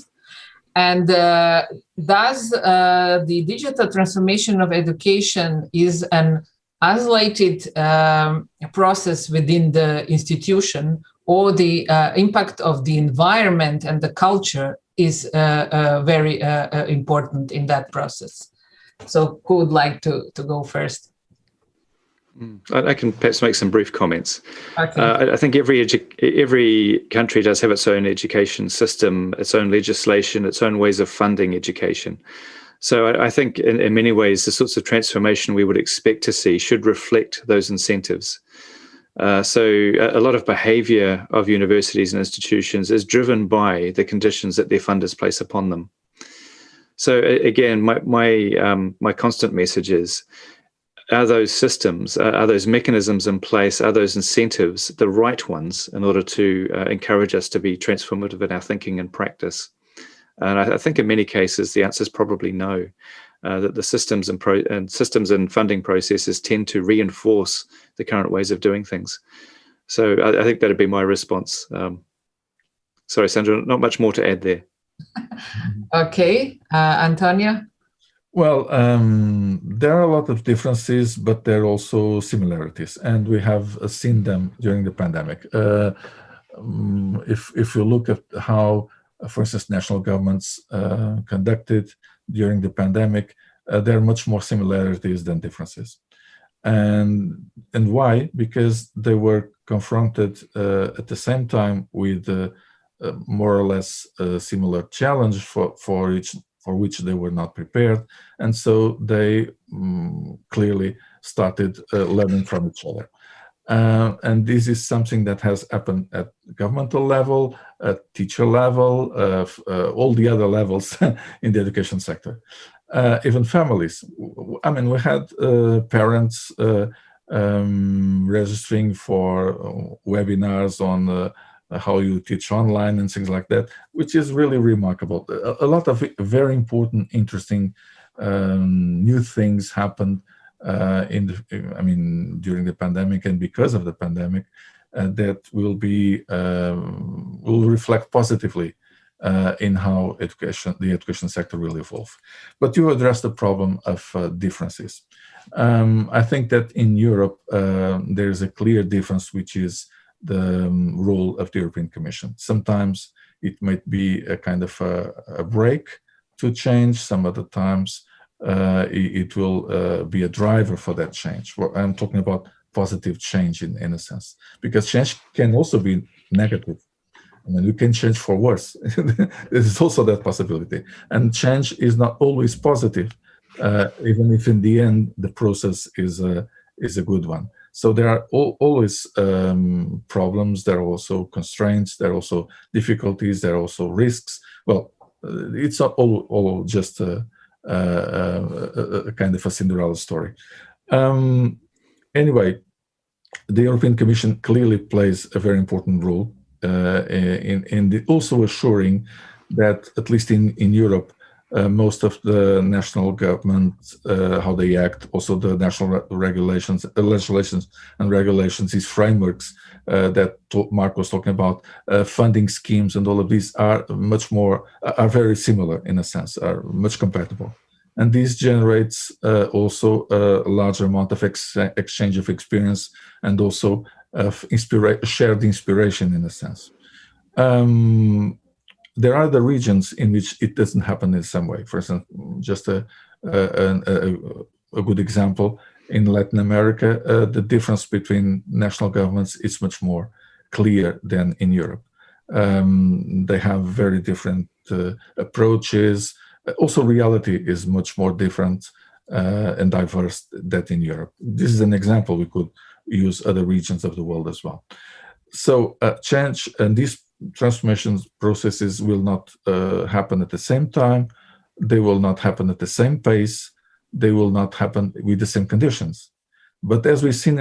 And does the digital transformation of education is an isolated process within the institution, or the impact of the environment and the culture is very important in that process? So who would like to go first? I can perhaps make some brief comments. Okay. I think every country does have its own education system, its own legislation, its own ways of funding education. So I think in many ways, the sorts of transformation we would expect to see should reflect those incentives. So a lot of behavior of universities and institutions is driven by the conditions that their funders place upon them. So again, my constant message is, are those systems, are those mechanisms in place, are those incentives the right ones in order to encourage us to be transformative in our thinking and practice? And I think in many cases, the answer is probably no, that the systems and funding processes tend to reinforce the current ways of doing things. So I think that'd be my response. Sorry, Sandra, not much more to add there. Okay, Antonio? Well, there are a lot of differences, but there are also similarities, and we have seen them during the pandemic. If you look at how, for instance, national governments conducted during the pandemic, there are much more similarities than differences. And why? Because they were confronted at the same time with more or less a similar challenge for which they were not prepared. And so they clearly started learning from each other. And this is something that has happened at governmental level, at teacher level, all the other levels in the education sector. Even families. I mean, we had parents registering for webinars on how you teach online and things like that, which is really remarkable. A lot of very important, interesting new things happened during the pandemic and because of the pandemic that will reflect positively in how the education sector will evolve. But you address the problem of differences. I think that in Europe there is a clear difference, which is the role of the European Commission. Sometimes it might be a kind of a break to change. Some other times it will be a driver for that change. I'm talking about positive change in a sense, because change can also be negative. I mean, we can change for worse. There's also that possibility. And change is not always positive, even if in the end the process is a good one. So there are always problems, there are also constraints, there are also difficulties, there are also risks. Well, it's not all just a kind of a Cinderella story. Anyway, the European Commission clearly plays a very important role in also assuring that, at least in Europe, most of the national government, how they act, also the national regulations, legislations and regulations, these frameworks that Mark was talking about, funding schemes and all of these are very similar in a sense, are much compatible. And this generates also a larger amount of exchange of experience and also of shared inspiration in a sense. There are the regions in which it doesn't happen in some way. For instance, just a good example, in Latin America, the difference between national governments is much more clear than in Europe. They have very different approaches. Also, reality is much more different and diverse than in Europe. This is an example. We could use other regions of the world as well. So change and these transformation processes will not happen at the same time. They will not happen at the same pace. they will not happen with the same conditions. But as we've seen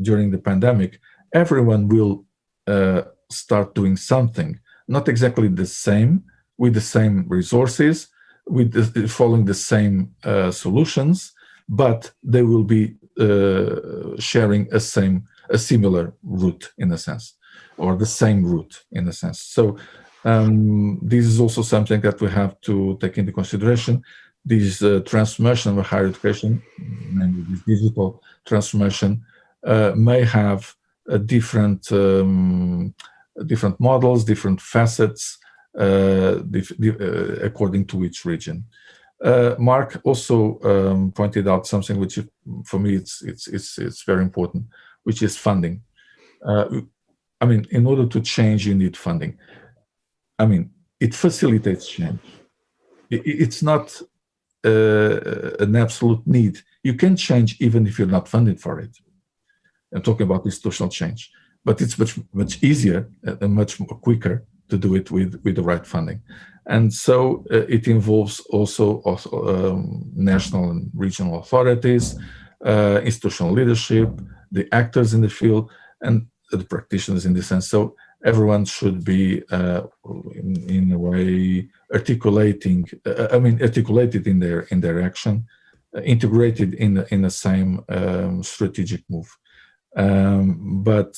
during the pandemic, everyone will start doing something, not exactly the same, with the same resources, following the same solutions, but they will be sharing a similar route in a sense, or the same route in a sense. So this is also something that we have to take into consideration. This transformation of higher education, namely this digital transformation, may have different models, different facets, according to each region. Mark also pointed out something which, for me, it's very important, which is funding. I mean, in order to change, you need funding. I mean, it facilitates change. It's not an absolute need. You can change even if you're not funded for it. I'm talking about institutional change, but it's much easier and much more quicker to do it with the right funding. And so it involves also national and regional authorities, institutional leadership, the actors in the field, and the practitioners in this sense. So everyone should be, in a way, articulated in their action, integrated in the same strategic move. But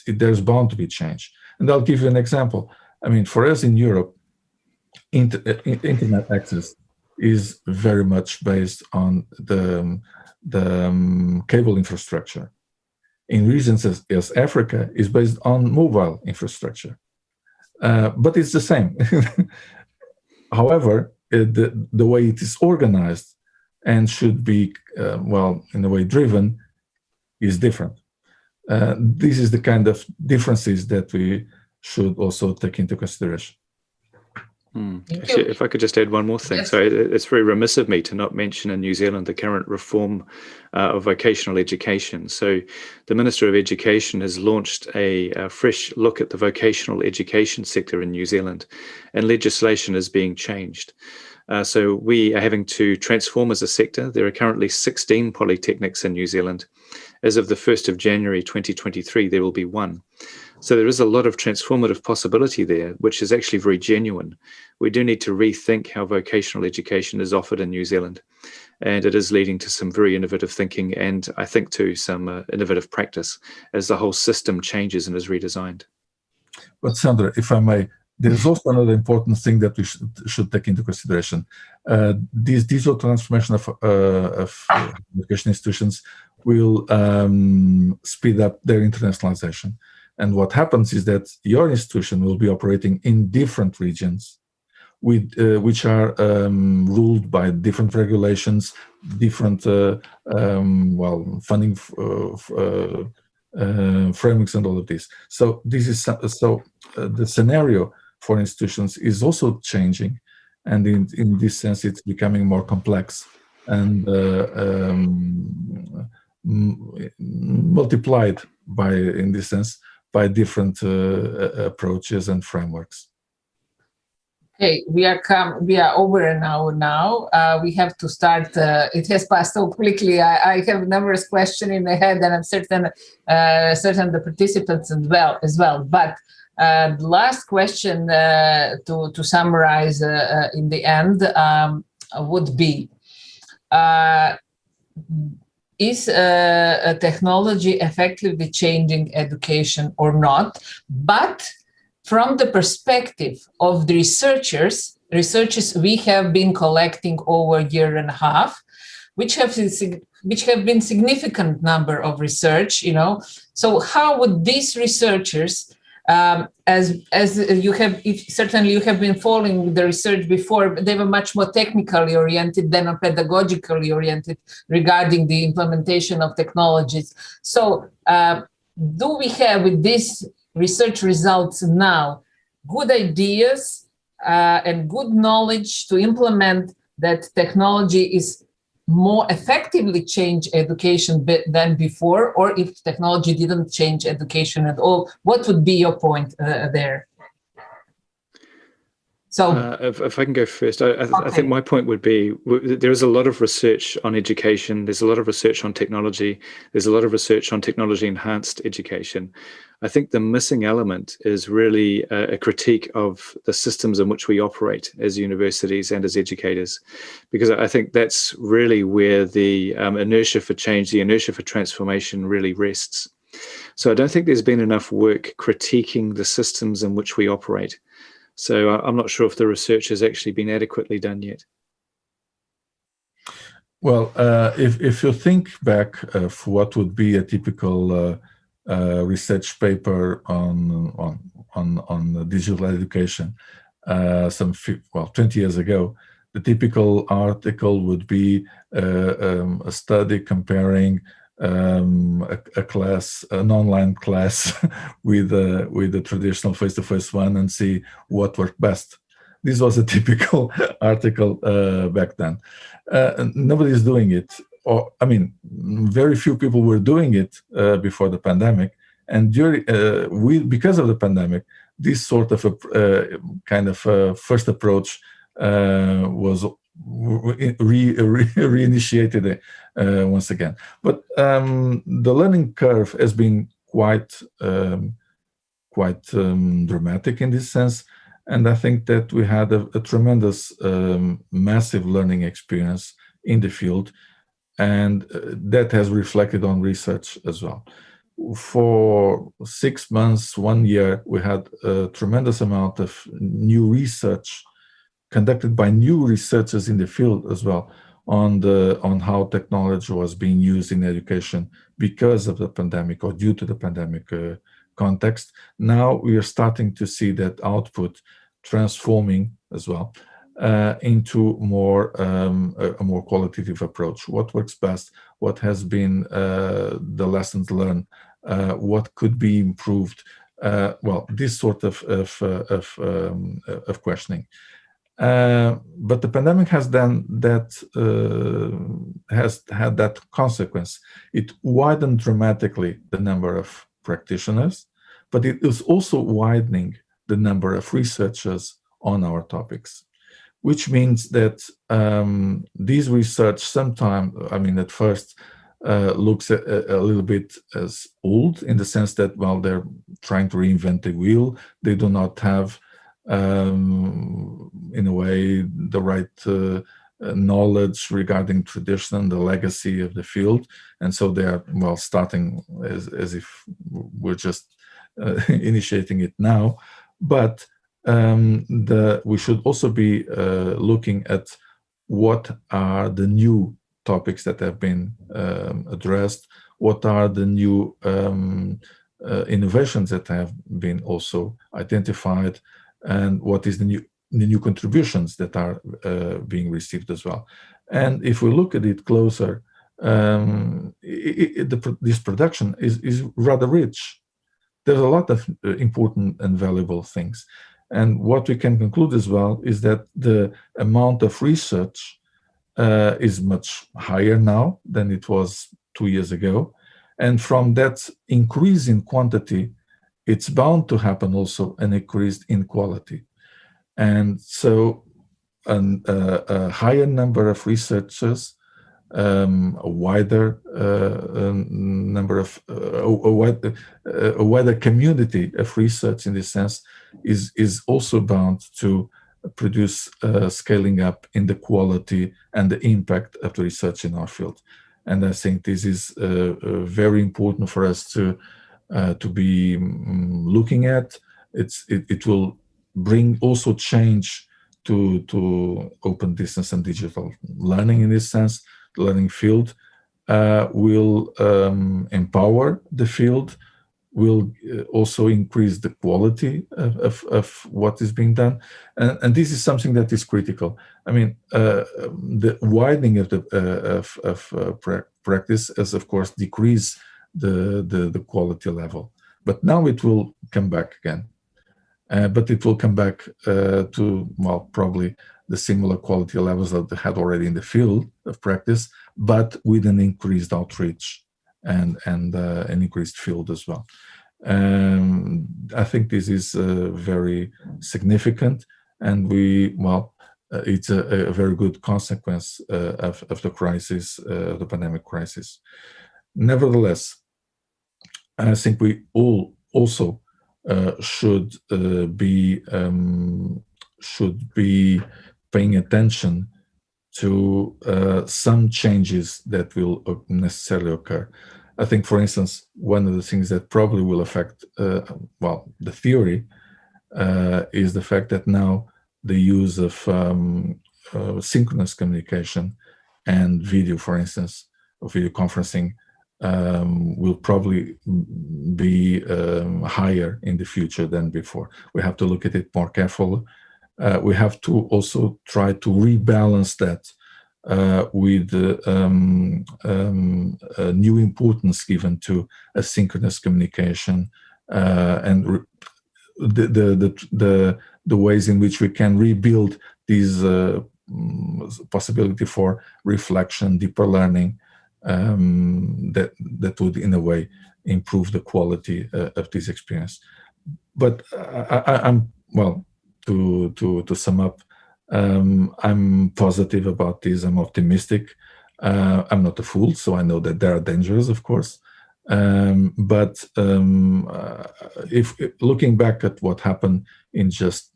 there's bound to be change. And I'll give you an example. I mean, for us in Europe, internet access is very much based on the cable infrastructure. In regions as Africa is based on mobile infrastructure, but it's the same. However, the way it is organized and should be, in a way, driven is different. This is the kind of differences that we should also take into consideration. Actually, if I could just add one more thing. Yes. So it's very remiss of me to not mention in New Zealand the current reform of vocational education. So the Minister of Education has launched a fresh look at the vocational education sector in New Zealand, and legislation is being changed. So we are having to transform as a sector. There are currently 16 polytechnics in New Zealand. As of the 1st of January 2023, there will be one. So there is a lot of transformative possibility there, which is actually very genuine. We do need to rethink how vocational education is offered in New Zealand. And it is leading to some very innovative thinking and, I think, to some innovative practice as the whole system changes and is redesigned. But Sandra, if I may, there is also another important thing that we should take into consideration. This digital transformation of education institutions will speed up their internationalization. And what happens is that your institution will be operating in different regions, which are ruled by different regulations, different funding frameworks, and all of this. So this is the scenario for institutions is also changing, and in this sense, it's becoming more complex and multiplied by, in this sense, by different approaches and frameworks. Okay, we are over an hour now. We have to start. It has passed so quickly. I have numerous questions in my head, and I'm certain the participants as well. But the last question to summarize in the end would be: is technology effectively changing education or not? But from the perspective of the researchers we have been collecting over a year and a half, which have been significant number of research, So how would these researchers, as you have, certainly you have been following the research before, they were much more technically oriented than pedagogically oriented regarding the implementation of technologies. So do we have with these research results now good ideas and good knowledge to implement that technology is more effectively change education than before, or if technology didn't change education at all? What would be your point there? So if I can go first, I think my point would be there is a lot of research on education. There's a lot of research on technology. There's a lot of research on technology enhanced education. I think the missing element is really a critique of the systems in which we operate as universities and as educators, because I think that's really where the inertia for change, the inertia for transformation really rests. So I don't think there's been enough work critiquing the systems in which we operate. So I'm not sure if the research has actually been adequately done yet. Well, if you think back of what would be a typical research paper on digital education, 20 years ago, the typical article would be a study comparing a class, an online class, with the traditional face-to-face one, and see what worked best. This was a typical article back then. Nobody's doing it, or I mean, very few people were doing it before the pandemic, and during because of the pandemic, this sort of a first approach was reinitiated once again. But the learning curve has been quite dramatic in this sense, and I think that we had a tremendous massive learning experience in the field, and that has reflected on research as well. For 6 months, 1 year, we had a tremendous amount of new research conducted by new researchers in the field as well on how technology was being used in education because of the pandemic or due to the pandemic context. Now we are starting to see that output transforming as well into a more qualitative approach. What works best? What has been the lessons learned? What could be improved? This sort of questioning. But the pandemic has done that, has had that consequence. It widened dramatically the number of practitioners, but it is also widening the number of researchers on our topics, which means that these research sometimes, at first, looks a little bit as old in the sense that, they're trying to reinvent the wheel. They do not have in a way, the right knowledge regarding tradition, the legacy of the field. And so they are, starting as if we're just initiating it now. But we should also be looking at what are the new topics that have been addressed, what are the new innovations that have been also identified, and what is the new contributions that are being received as well. And if we look at it closer, this production is rather rich. There's a lot of important and valuable things. And what we can conclude as well is that the amount of research is much higher now than it was 2 years ago. And from that increase in quantity, it's bound to happen also an increase in quality. And so a higher number of researchers, a wider number of, a wider community of research in this sense is also bound to produce scaling up in the quality and the impact of the research in our field. And I think this is very important for us to be looking at. It will bring also change to open distance and digital learning in this sense. The learning field will empower the field, will also increase the quality of what is being done. And this is something that is critical. The widening of practice has, of course, decreased the quality level. But now it will come back again. But it will come back to, probably the similar quality levels that they had already in the field of practice, but with an increased outreach and an increased field as well. I think this is very significant. and it's a very good consequence of the crisis, the pandemic crisis. Nevertheless, I think we all also should be paying attention to some changes that will necessarily occur. I think, for instance, one of the things that probably will affect, the theory is the fact that now the use of synchronous communication and video, for instance, or video conferencing, will probably be higher in the future than before. We have to look at it more carefully. We have to also try to rebalance that with new importance given to asynchronous communication and the ways in which we can rebuild these possibility for reflection, deeper learning, that would in a way improve the quality of this experience. But to sum up, I'm positive about this. I'm optimistic. I'm not a fool, so I know that there are dangers, of course. But if looking back at what happened in just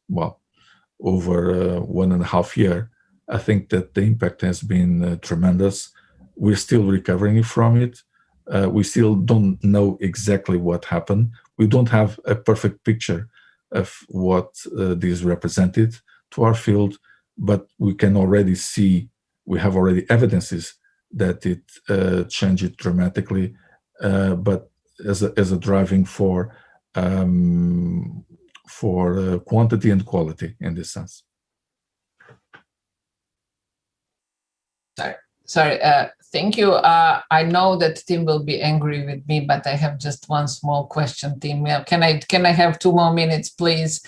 over 1.5 years, I think that the impact has been tremendous. We're still recovering from it. We still don't know exactly what happened. We don't have a perfect picture of what this represented to our field, but we can already see, we have already evidences that it changed it dramatically, but as a driving for quantity and quality in this sense. Sorry, thank you. I know that Tim will be angry with me, but I have just one small question, Tim. Can I have 2 more minutes, please?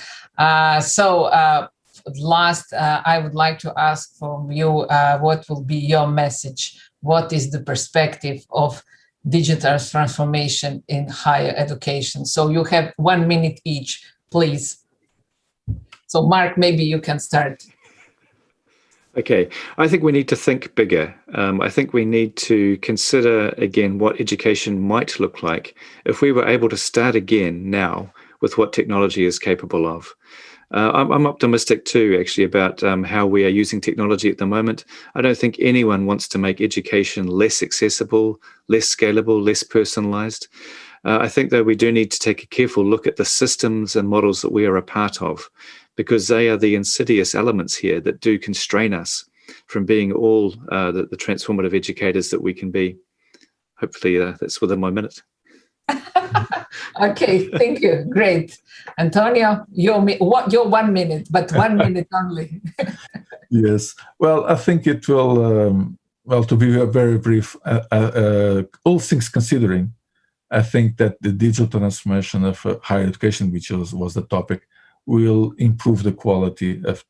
Last, I would like to ask from you, what will be your message? What is the perspective of digital transformation in higher education? So you have 1 minute each, please. So Mark, maybe you can start. Okay, I think we need to think bigger. I think we need to consider again what education might look like if we were able to start again now with what technology is capable of. I'm optimistic too, actually, about how we are using technology at the moment. I don't think anyone wants to make education less accessible, less scalable, less personalized. I think that we do need to take a careful look at the systems and models that we are a part of, because they are the insidious elements here that do constrain us from being all the transformative educators that we can be. Hopefully that's within my minute. Okay, thank you. Great. Antonio, your 1 minute, but 1 minute only. Yes. Well, I think it will, to be very brief, all things considering, I think that the digital transformation of higher education, which was the topic, will improve the quality of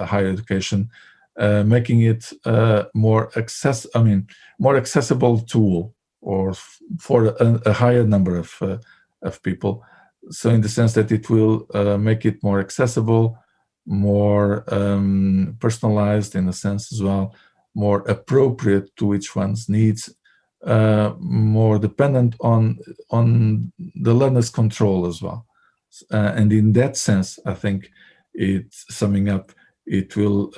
higher education, making it more accessible tool, or for a higher number of people. So in the sense that it will make it more accessible, more personalized in a sense as well, more appropriate to each one's needs, more dependent on the learner's control as well. And in that sense, I think summing up, it will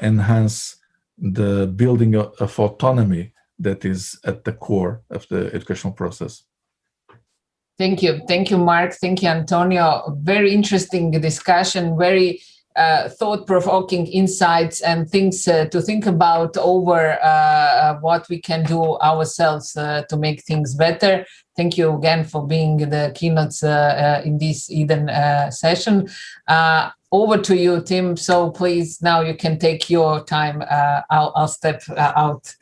enhance the building of autonomy that is at the core of the educational process. Thank you. Thank you, Mark. Thank you, Antonio. Very interesting discussion, very thought-provoking insights and things to think about over what we can do ourselves to make things better. Thank you again for being the keynotes in this Eden session. Over to you, Tim. So please, now you can take your time. I'll step out.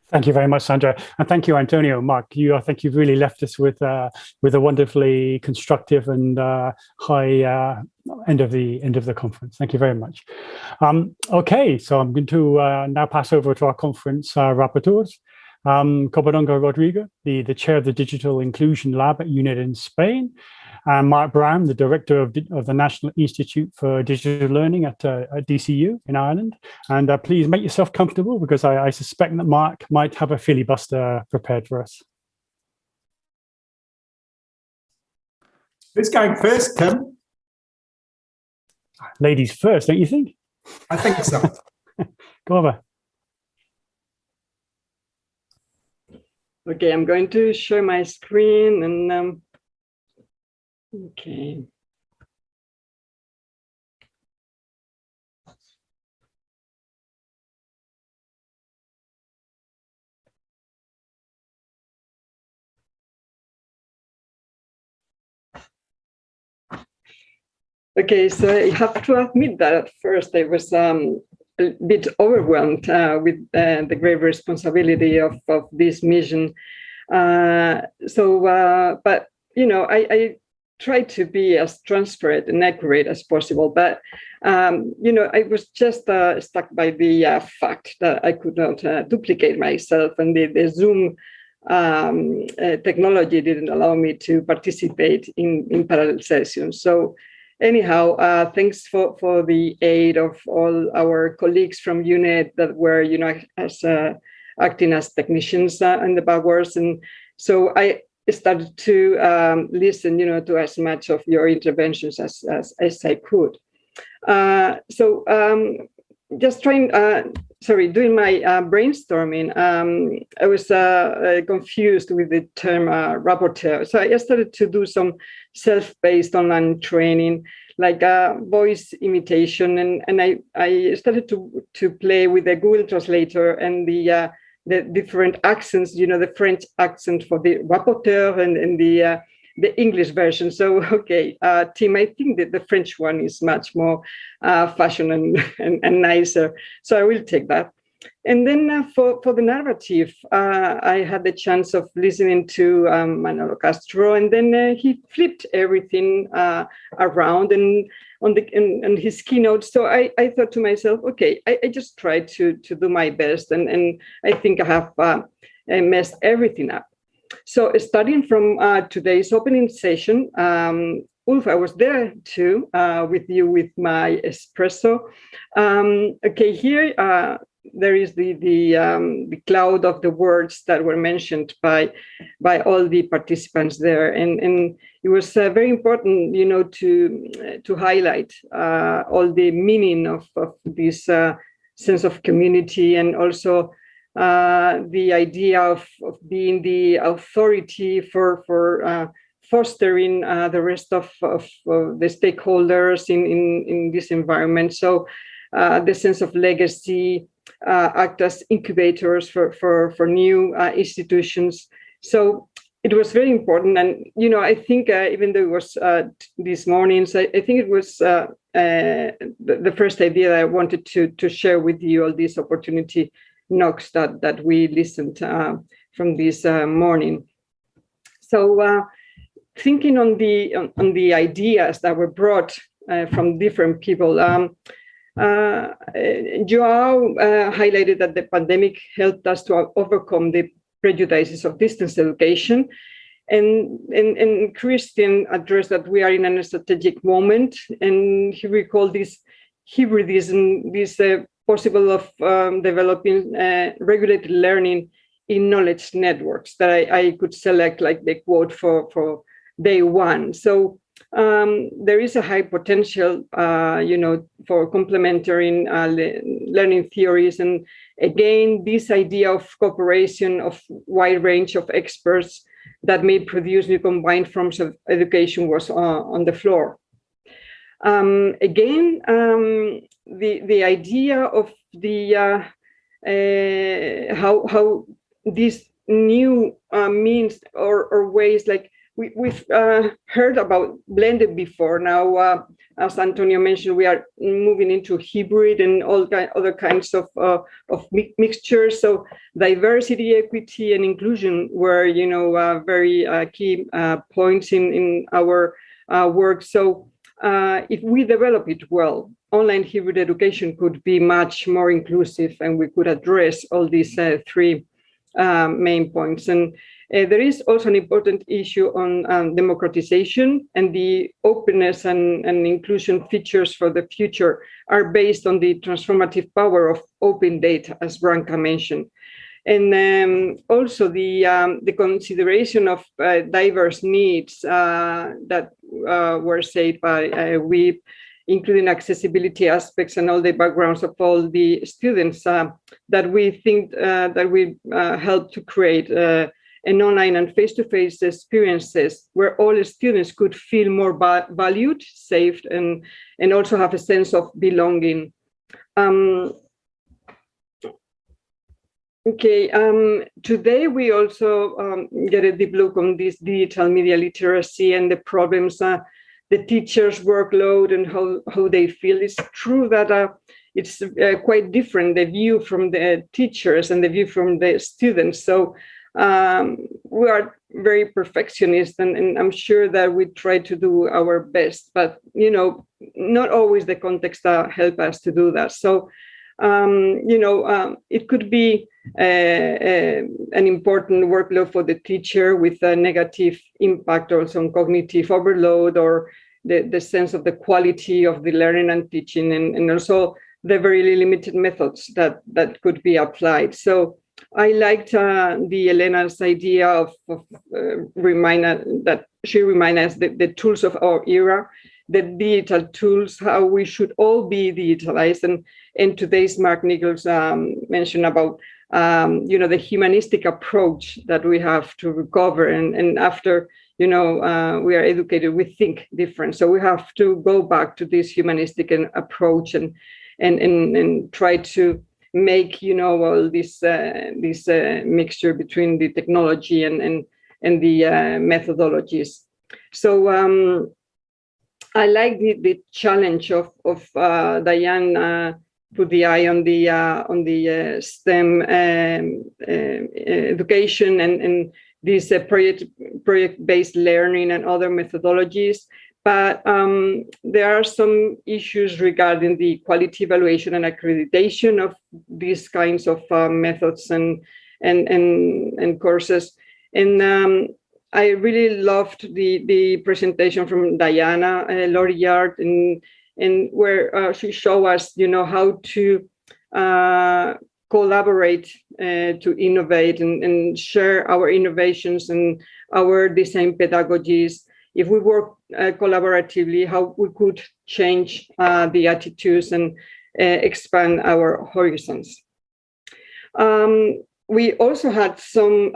Thank you very much, Sandra, and thank you, Antonio. Mark, I think you've really left us with a wonderfully constructive and high end of the conference. Thank you very much. Okay, so I'm going to now pass over to our conference rapporteurs. Covadonga Rodrigo, the chair of the Digital Inclusion Lab at UNED in Spain, and Mark Brown, the director of the National Institute for Digital Learning at DCU in Ireland. And please make yourself comfortable, because I suspect that Mark might have a filibuster prepared for us. Who's going first, Tim? Ladies first, don't you think? I think so. Go over. Okay, I'm going to share my screen and okay. Okay, so I have to admit that at first I was a bit overwhelmed with the great responsibility of this mission. But you know, I try to be as transparent and accurate as possible. But you know, I was just stuck by the fact that I could not duplicate myself, and the Zoom technology didn't allow me to participate in parallel sessions. So anyhow, thanks for the aid of all our colleagues from UNED that were, you know, as acting as technicians in the backwards. And so I started to listen, you know, to as much of your interventions as I could. Just trying, doing my brainstorming, I was confused with the term rapporteur. So I started to do some self-paced online training, like voice imitation, and I started to play with the Google Translator and the different accents, you know, the French accent for the rapporteur and the English version. So, okay, Tim, I think that the French one is much more fashion and nicer. So I will take that. And then for the narrative, I had the chance of listening to Manolo Castro, and then he flipped everything around and on his keynote. So I thought to myself, okay, I just tried to do my best, and I think I have messed everything up. So starting from today's opening session, Ulf, I was there too with you with my espresso. Okay, here there is the cloud of the words that were mentioned by all the participants there, and it was very important, you know, to highlight all the meaning of this sense of community, and also the idea of being the authority for fostering the rest of the stakeholders in this environment. So the sense of legacy, act as incubators for new institutions. So it was very important. And, you know, I think even though it was these mornings, I think it was the first idea that I wanted to share with you, all this opportunity knocks that we listened from this morning. So thinking on the ideas that were brought from different people, Joao highlighted that the pandemic helped us to overcome the prejudices of distance education, and Christian addressed that we are in a strategic moment, and he recalled this hybridism, this possible of developing regulated learning in knowledge networks that I could select like the quote for day one. So there is a high potential, you know, for complementary learning theories. And again, this idea of cooperation of wide range of experts that may produce new combined forms of education was on the floor. Again, the idea of the how these new means or ways, like we've heard about blended before. Now, as Antonio mentioned, we are moving into hybrid and all other kinds of mixtures. So diversity, equity, and inclusion were, you know, very key points in our work. So if we develop it well, online hybrid education could be much more inclusive, and we could address all these three main points. And there is also an important issue on democratization, and the openness and inclusion features for the future are based on the transformative power of open data, as Branka mentioned. And also the consideration of diverse needs that were said by Wiebe, including accessibility aspects and all the backgrounds of all the students that we think that will help to create an online and face-to-face experiences where all the students could feel more valued, safe, and also have a sense of belonging. Today we also get a deep look on this digital media literacy and the problems the teachers' workload and how they feel. It's true that it's quite different, the view from the teachers and the view from the students. So we are very perfectionist, and I'm sure that we try to do our best, but not always the context help us to do that. So it could be an important workload for the teacher with a negative impact also on cognitive overload or the sense of the quality of the learning and teaching, and also the very limited methods that could be applied. So I liked the Elena's idea of remind us the tools of our era, the digital tools, how we should all be digitalized. And today's Mark Nichols mentioned about the humanistic approach that we have to recover, and after we are educated, we think different. So we have to go back to this humanistic approach and try to make all this mixture between the technology and the methodologies. So I like the challenge of Diane put the eye on the STEM education and this project-based learning and other methodologies. But there are some issues regarding the quality evaluation and accreditation of these kinds of methods and courses. And I really loved the presentation from Diana Lorillard, and where she showed us, how to collaborate to innovate and share our innovations and our design pedagogies. If we work collaboratively, how we could change the attitudes and expand our horizons. We also had some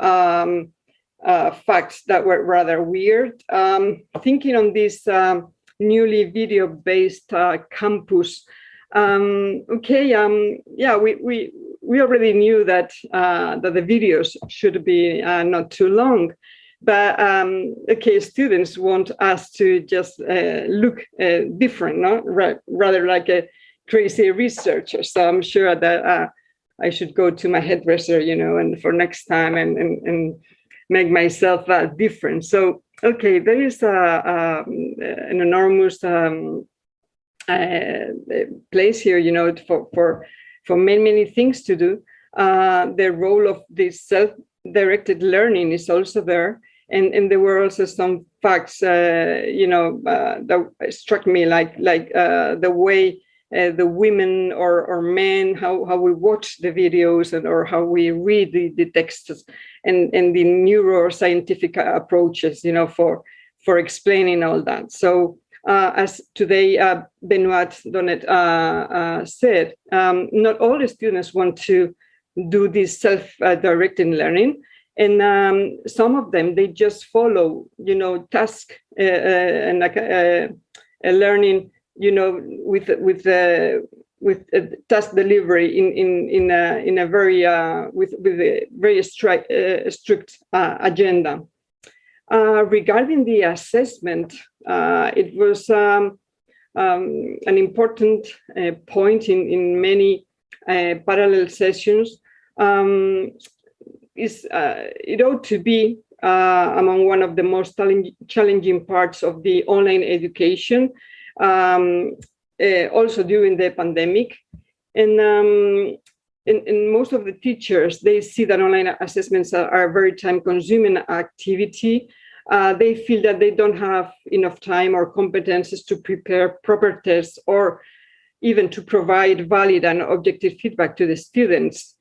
facts that were rather weird. Thinking on this newly video-based campus. We already knew that the videos should be not too long, but students want us to just look different, no? Rather like a crazy researcher. So I'm sure that I should go to my hairdresser, and for next time and make myself different. So there is an enormous place here, for many things to do. The role of this self-directed learning is also there, and there were also some facts, that struck me, like the way the women or men, how we watch the videos or how we read the texts, and the neuroscientific approaches, for explaining all that. So as today Benoit Donnet said, not all the students want to do this self-directed learning, and some of them, they just follow, task and learning, with task delivery in a very with a very strict agenda. Regarding the assessment, it was an important point in many parallel sessions. It ought to be among one of the most challenging parts of the online education, also during the pandemic. And in most of the teachers, they see that online assessments are a very time-consuming activity. They feel that they don't have enough time or competences to prepare proper tests or even to provide valid and objective feedback to the students.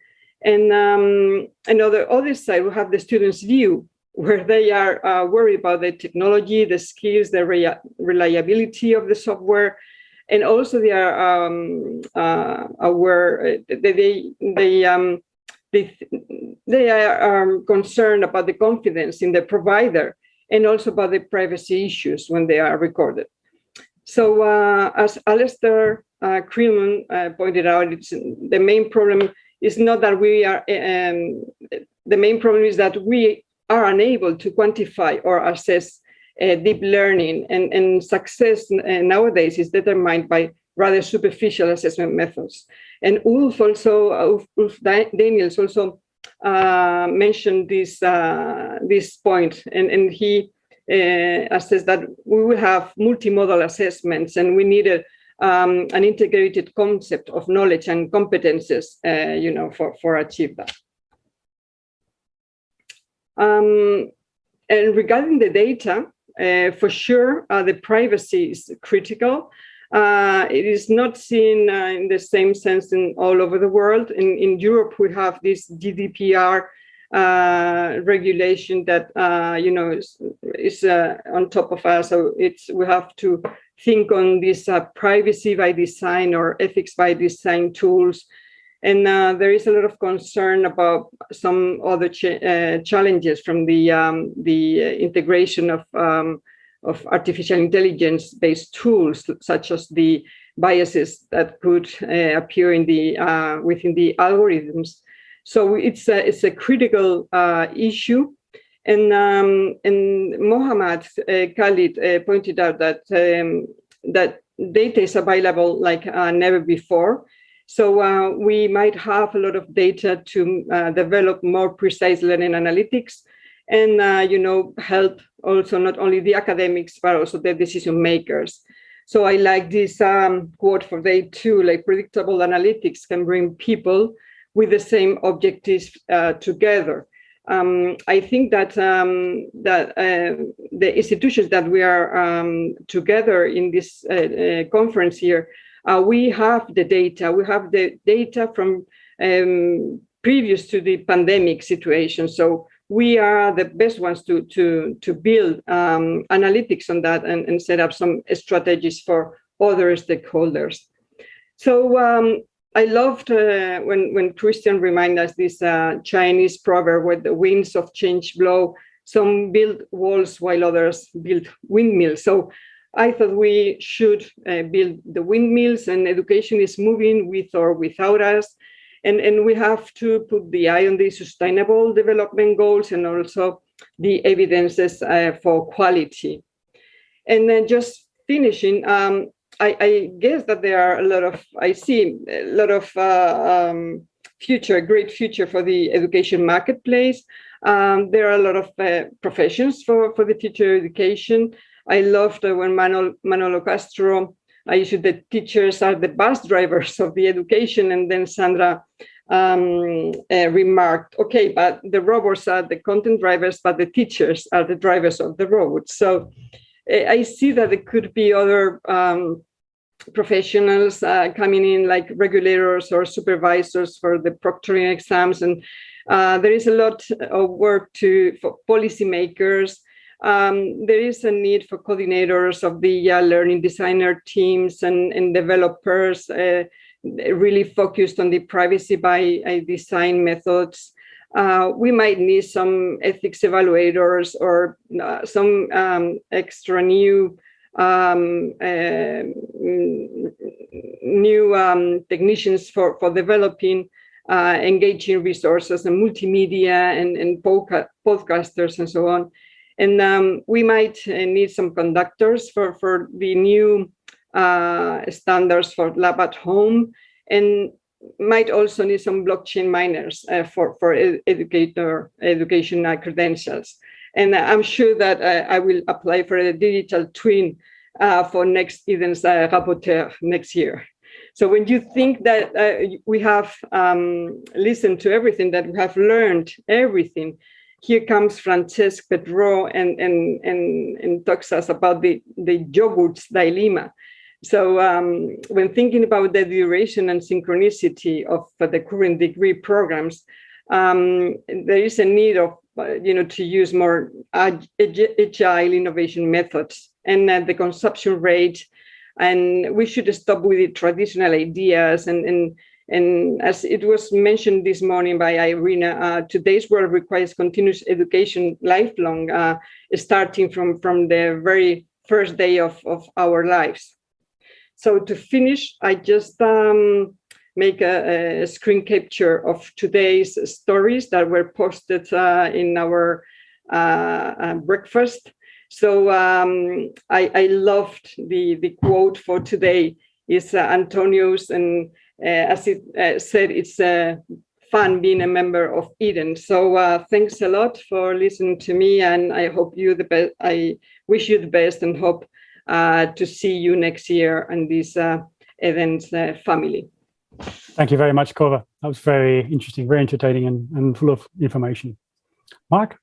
And on the other side, we have the students' view, where they are worried about the technology, the skills, the reliability of the software, and also they are aware that they are concerned about the confidence in the provider and also about the privacy issues when they are recorded. So as Alistair Creelman pointed out, the main problem is not that we are, the main problem is that we are unable to quantify or assess deep learning, and success nowadays is determined by rather superficial assessment methods. And Ulf Daniels also mentioned this point, and he assessed that we will have multimodal assessments, and we needed an integrated concept of knowledge and competences, for achieve that. And regarding the data, for sure, the privacy is critical. It is not seen in the same sense in all over the world. In Europe, we have this GDPR regulation that is on top of us. So we have to think on this privacy by design or ethics by design tools. And there is a lot of concern about some other challenges from the integration of artificial intelligence-based tools, such as the biases that could appear in within the algorithms. So it's a critical issue. And Mohammad Khalid pointed out that that data is available like never before. So we might have a lot of data to develop more precise learning analytics, and help also not only the academics but also the decision makers. So I like this quote for day 2, like predictable analytics can bring people with the same objectives together. I think that the institutions that we are together in this conference here, we have the data. We have the data from previous to the pandemic situation. So we are the best ones to build analytics on that and set up some strategies for other stakeholders. So I loved when Christian reminded us this Chinese proverb where the winds of change blow. Some build walls while others build windmills. So I thought we should build the windmills, and education is moving with or without us. And we have to put the eye on the sustainable development goals and also the evidences for quality. And then just finishing, I guess that there are I see a lot of great future for the education marketplace. There are a lot of professions for the teacher education. I loved when Manolo Castro issued the teachers are the bus drivers of the education, and then Sandra remarked, okay, but the robots are the content drivers, but the teachers are the drivers of the robots. So I see that there could be other professionals coming in, like regulators or supervisors for the proctoring exams, and there is a lot of work for policymakers. There is a need for coordinators of the learning designer teams and developers really focused on the privacy by design methods. We might need some ethics evaluators or some extra new technicians for developing engaging resources and multimedia and podcasters and so on. And we might need some conductors for the new standards for lab at home, and might also need some blockchain miners for education credentials. And I'm sure that I will apply for a digital twin for next Eden's rapporteur next year. So when you think that we have listened to everything, that we have learned everything, here comes Francesc Pedró and talks us about the yogurt's dilemma. So when thinking about the duration and synchronicity of the current degree programs, there is a need of, to use more agile innovation methods and the consumption rate. And we should stop with the traditional ideas. And as it was mentioned this morning by Irina, today's world requires continuous education lifelong, starting from the very first day of our lives. So to finish, I just make a screen capture of today's stories that were posted in our breakfast. So I loved the quote for today is Antonio's, and as it said, it's fun being a member of Eden. So thanks a lot for listening to me, and I hope you the best. I wish you the best and hope to see you next year in this Eden's family. Thank you very much, Cova. That was very interesting, very entertaining, and full of information. Mark?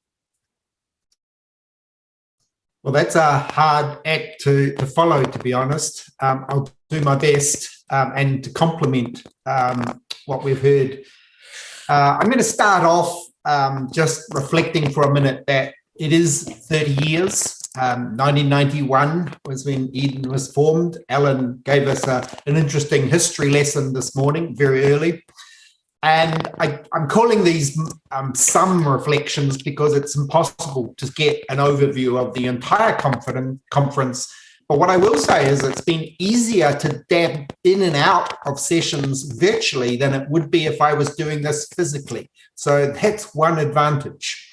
Well, that's a hard act to follow, to be honest. I'll do my best and to complement what we've heard. I'm going to start off just reflecting for a minute that it is 30 years. 1991 was when Eden was formed. Alan gave us an interesting history lesson this morning, very early. And I'm calling these some reflections because it's impossible to get an overview of the entire conference. But what I will say is it's been easier to dab in and out of sessions virtually than it would be if I was doing this physically. So that's one advantage.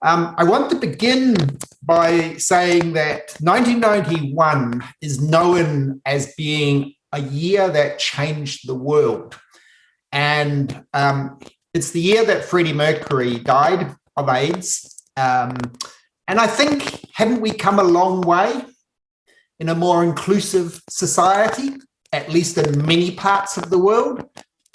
I want to begin by saying that 1991 is known as being a year that changed the world. And it's the year that Freddie Mercury died of AIDS. And I think, haven't we come a long way in a more inclusive society, at least in many parts of the world?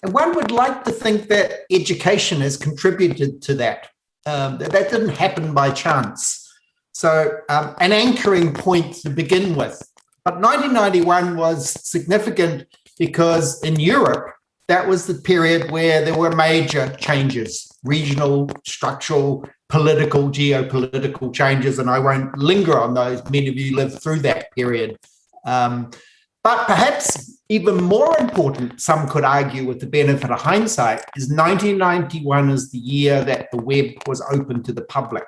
And one would like to think that education has contributed to that. That didn't happen by chance. So an anchoring point to begin with. But 1991 was significant because in Europe, that was the period where there were major changes, regional, structural, political, geopolitical changes, and I won't linger on those. Many of you lived through that period. But perhaps even more important, some could argue with the benefit of hindsight, is 1991 is the year that the web was open to the public.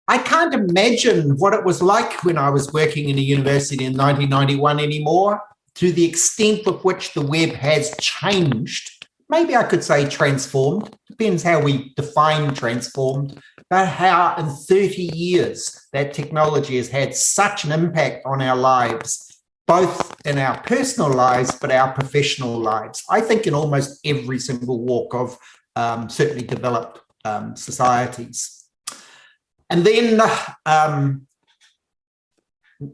I can't imagine what it was like when I was working in a university in 1991 anymore, to the extent with which the web has changed. Maybe I could say transformed, depends how we define transformed, but how in 30 years that technology has had such an impact on our lives, both in our personal lives, but our professional lives. I think in almost every single walk of certainly developed societies. And then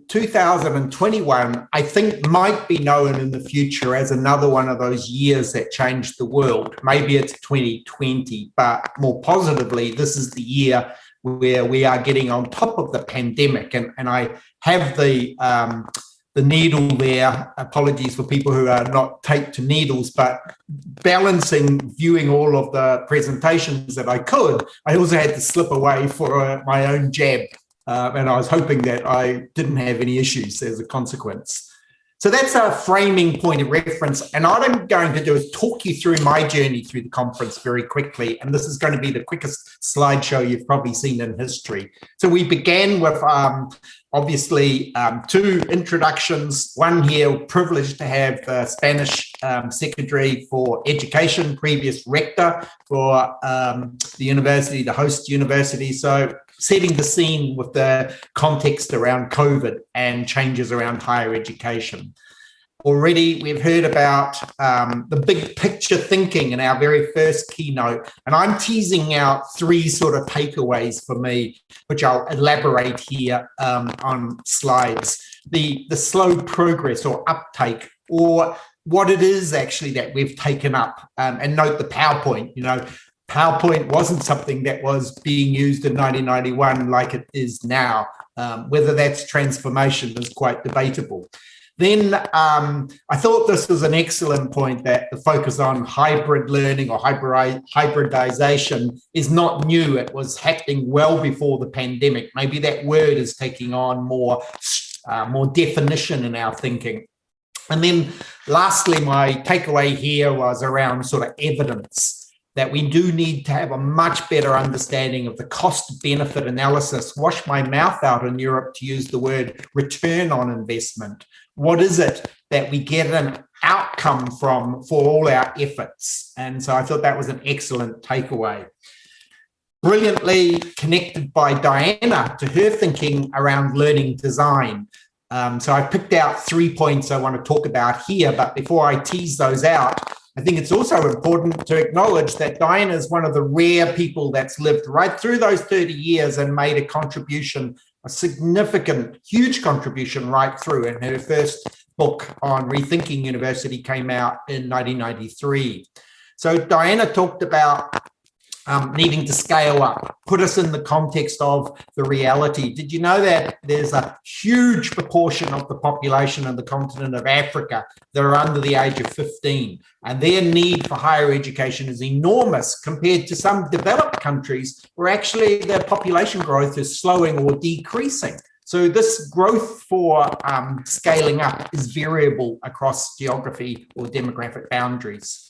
2021, I think, might be known in the future as another one of those years that changed the world. Maybe it's 2020, but more positively, this is the year where we are getting on top of the pandemic. And I have the needle there. Apologies for people who are not taped to needles, but balancing, viewing all of the presentations that I could, I also had to slip away for my own jab. And I was hoping that I didn't have any issues as a consequence. So that's a framing point of reference. And what I'm going to do is talk you through my journey through the conference very quickly. And this is going to be the quickest slideshow you've probably seen in history. So we began with obviously two introductions. One here, privileged to have the Spanish Secretary for Education, previous rector for the university, the host university. So setting the scene with the context around COVID and changes around higher education. Already we've heard about the big picture thinking in our very first keynote, and I'm teasing out three sort of takeaways for me, which I'll elaborate here on slides. the slow progress or uptake, or what it is actually that we've taken up. And note the PowerPoint, PowerPoint wasn't something that was being used in 1991 like it is now. Whether that's transformation is quite debatable. Then I thought this was an excellent point, that the focus on hybrid learning or hybridization is not new. It was happening well before the pandemic. Maybe that word is taking on more definition in our thinking. And then lastly, my takeaway here was around sort of evidence, that we do need to have a much better understanding of the cost-benefit analysis. Wash my mouth out in Europe to use the word return on investment. What is it that we get an outcome from for all our efforts? And so I thought that was an excellent takeaway. Brilliantly connected by Diana to her thinking around learning design. So I picked out 3 points I want to talk about here, but before I tease those out, I think it's also important to acknowledge that Diana is one of the rare people that's lived right through those 30 years and made a contribution, a significant, huge contribution right through. And her first book on Rethinking University came out in 1993. So Diana talked about needing to scale up, put us in the context of the reality. Did you know that there's a huge proportion of the population in the continent of Africa that are under the age of 15, and their need for higher education is enormous compared to some developed countries where actually their population growth is slowing or decreasing. So this growth for scaling up is variable across geography or demographic boundaries.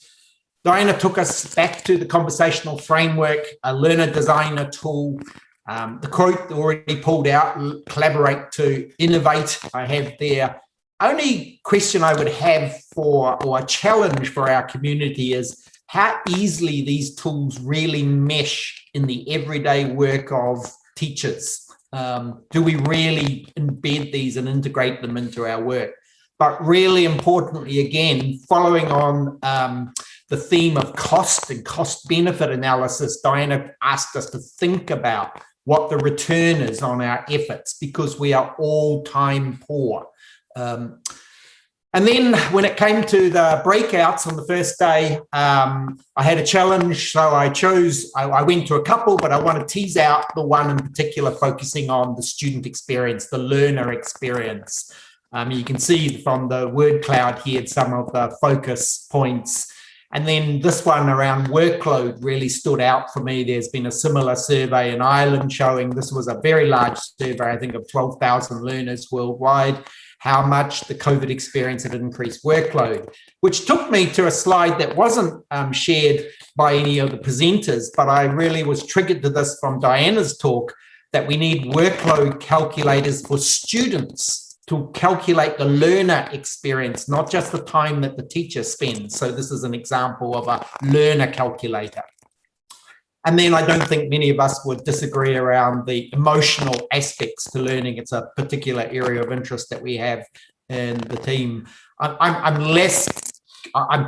Diana took us back to the conversational framework, a learner designer tool. The quote already pulled out, collaborate to innovate. I have there. Only question I would have or a challenge for our community is how easily these tools really mesh in the everyday work of teachers. Do we really embed these and integrate them into our work? But really importantly, again, following on the theme of cost and cost-benefit analysis, Diana asked us to think about what the return is on our efforts, because we are all time poor. And then when it came to the breakouts on the first day, I had a challenge, so I went to a couple, but I want to tease out the one in particular, focusing on the student experience, the learner experience. You can see from the word cloud here some of the focus points. And then this one around workload really stood out for me. There's been a similar survey in Ireland showing, this was a very large survey, I think of 12,000 learners worldwide, how much the COVID experience had increased workload, which took me to a slide that wasn't shared by any of the presenters, but I really was triggered to this from Diana's talk, that we need workload calculators for students to calculate the learner experience, not just the time that the teacher spends. So this is an example of a learner calculator. And then I don't think many of us would disagree around the emotional aspects to learning. It's a particular area of interest that we have in the team. I'm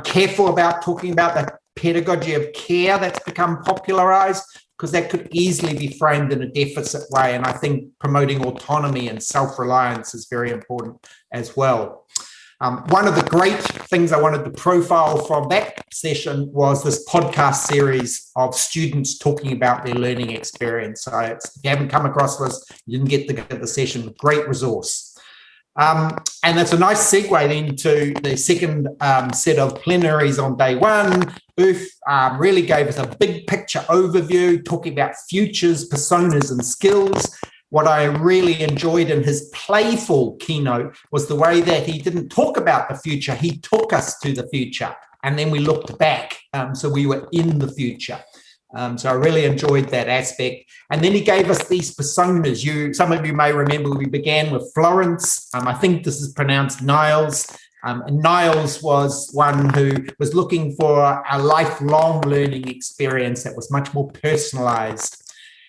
careful about talking about the pedagogy of care that's become popularized, because that could easily be framed in a deficit way. And I think promoting autonomy and self-reliance is very important as well. One of the great things I wanted to profile from that session was this podcast series of students talking about their learning experience. So if you haven't come across this, you didn't get the session, great resource. And that's a nice segue then to the second set of plenaries on day one. Ulf really gave us a big picture overview, talking about futures, personas, and skills. What I really enjoyed in his playful keynote was the way that he didn't talk about the future, he took us to the future, and then we looked back, so we were in the future. So I really enjoyed that aspect. And then he gave us these personas. Some of you may remember we began with Florence. I think this is pronounced Niles. And Niles was one who was looking for a lifelong learning experience that was much more personalized.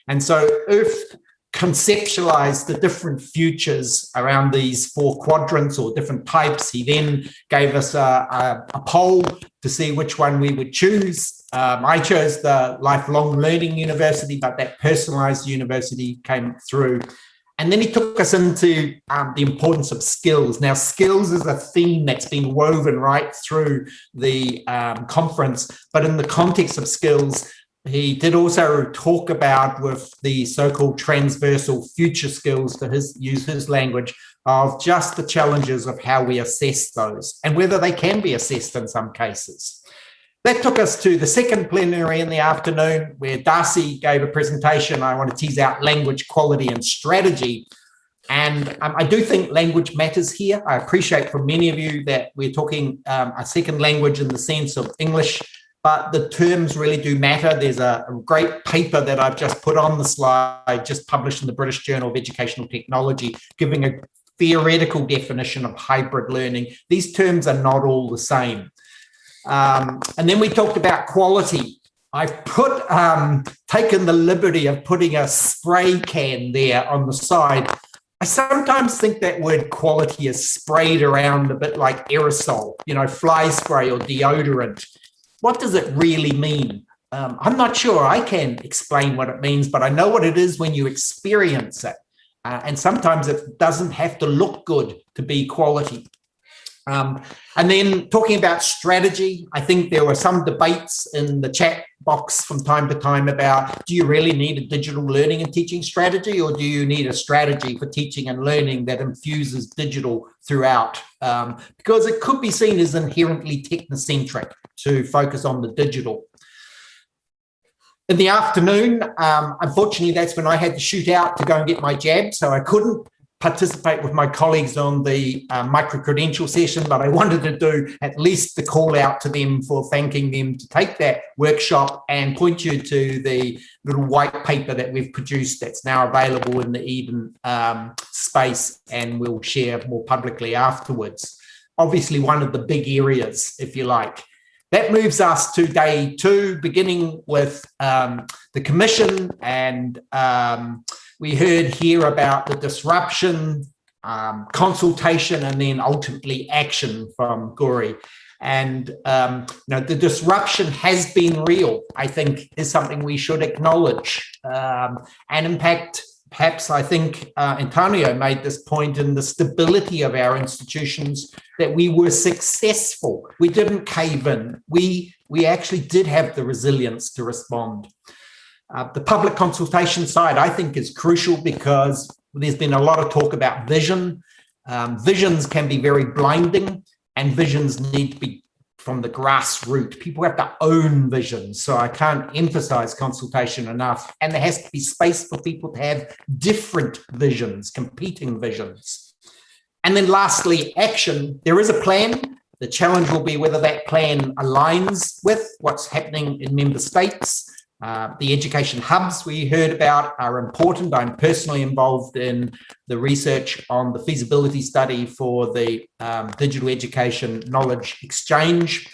And so Ulf conceptualized the different futures around these 4 quadrants or different types. He then gave us a poll to see which one we would choose. I chose the lifelong learning university, but that personalized university came through. And then he took us into the importance of skills. Now, skills is a theme that's been woven right through the conference, but in the context of skills, he did also talk about, with the so-called transversal future skills, to use his language, of just the challenges of how we assess those and whether they can be assessed in some cases. That took us to the second plenary in the afternoon, where Darcy gave a presentation. I want to tease out language quality and strategy. And I do think language matters here. I appreciate from many of you that we're talking a second language in the sense of English, but the terms really do matter. There's a great paper that I've just put on the slide, just published in the British Journal of Educational Technology, giving a theoretical definition of hybrid learning. These terms are not all the same. And then we talked about quality. I've taken the liberty of putting a spray can there on the side. I sometimes think that word quality is sprayed around a bit like aerosol, fly spray or deodorant. What does it really mean? I'm not sure I can explain what it means, but I know what it is when you experience it. And sometimes it doesn't have to look good to be quality. And then talking about strategy, I think there were some debates in the chat box from time to time about, do you really need a digital learning and teaching strategy, or do you need a strategy for teaching and learning that infuses digital throughout? Because it could be seen as inherently technocentric to focus on the digital. In the afternoon, unfortunately, that's when I had to shoot out to go and get my jab, so I couldn't participate with my colleagues on the micro-credential session, but I wanted to do at least the call out to them for thanking them to take that workshop, and point you to the little white paper that we've produced that's now available in the Eden space, and we'll share more publicly afterwards. Obviously, one of the big areas, if you like. That moves us to day 2, beginning with the commission, and we heard here about the disruption, consultation, and then ultimately action from Guri. And the disruption has been real, I think, is something we should acknowledge. And in fact, perhaps I think Antonio made this point in the stability of our institutions, that we were successful. We didn't cave in. We actually did have the resilience to respond. The public consultation side, I think, is crucial, because there's been a lot of talk about vision. Visions can be very blinding, and visions need to be from the grassroots. People have to own visions. So I can't emphasize consultation enough. And there has to be space for people to have different visions, competing visions. And then lastly, action. There is a plan. The challenge will be whether that plan aligns with what's happening in member states. The education hubs we heard about are important. I'm personally involved in the research on the feasibility study for the digital education knowledge exchange.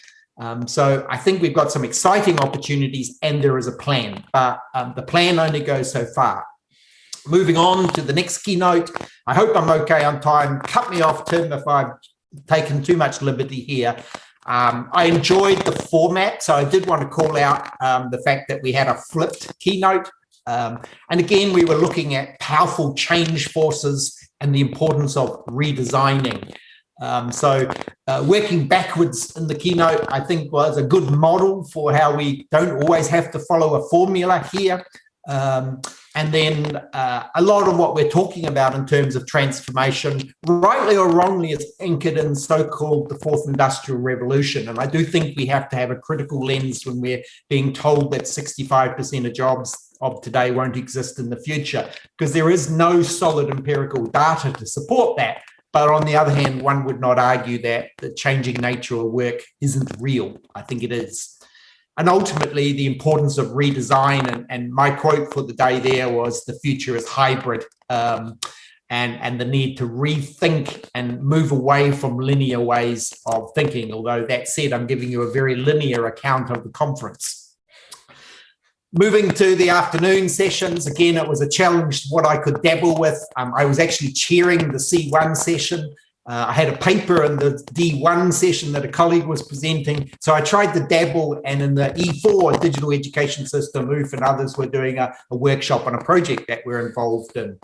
So I think we've got some exciting opportunities, and there is a plan, but the plan only goes so far. Moving on to the next keynote. I hope I'm okay on time. Cut me off, Tim, if I've taken too much liberty here. I enjoyed the format, so I did want to call out the fact that we had a flipped keynote. And again, we were looking at powerful change forces and the importance of redesigning. So working backwards in the keynote, I think, was a good model for how we don't always have to follow a formula here. And then a lot of what we're talking about in terms of transformation, rightly or wrongly, is anchored in so-called the fourth industrial revolution. And I do think we have to have a critical lens when we're being told that 65% of jobs of today won't exist in the future, because there is no solid empirical data to support that. But on the other hand, one would not argue that the changing nature of work isn't real. I think it is. And ultimately, the importance of redesign, and my quote for the day there was, the future is hybrid, and the need to rethink and move away from linear ways of thinking. Although that said, I'm giving you a very linear account of the conference. Moving to the afternoon sessions, again, it was a challenge what I could dabble with. I was actually chairing the C1 session. I had a paper in the D1 session that a colleague was presenting. So I tried to dabble, and in the E4 digital education system, Oof and others were doing a workshop on a project that we're involved in.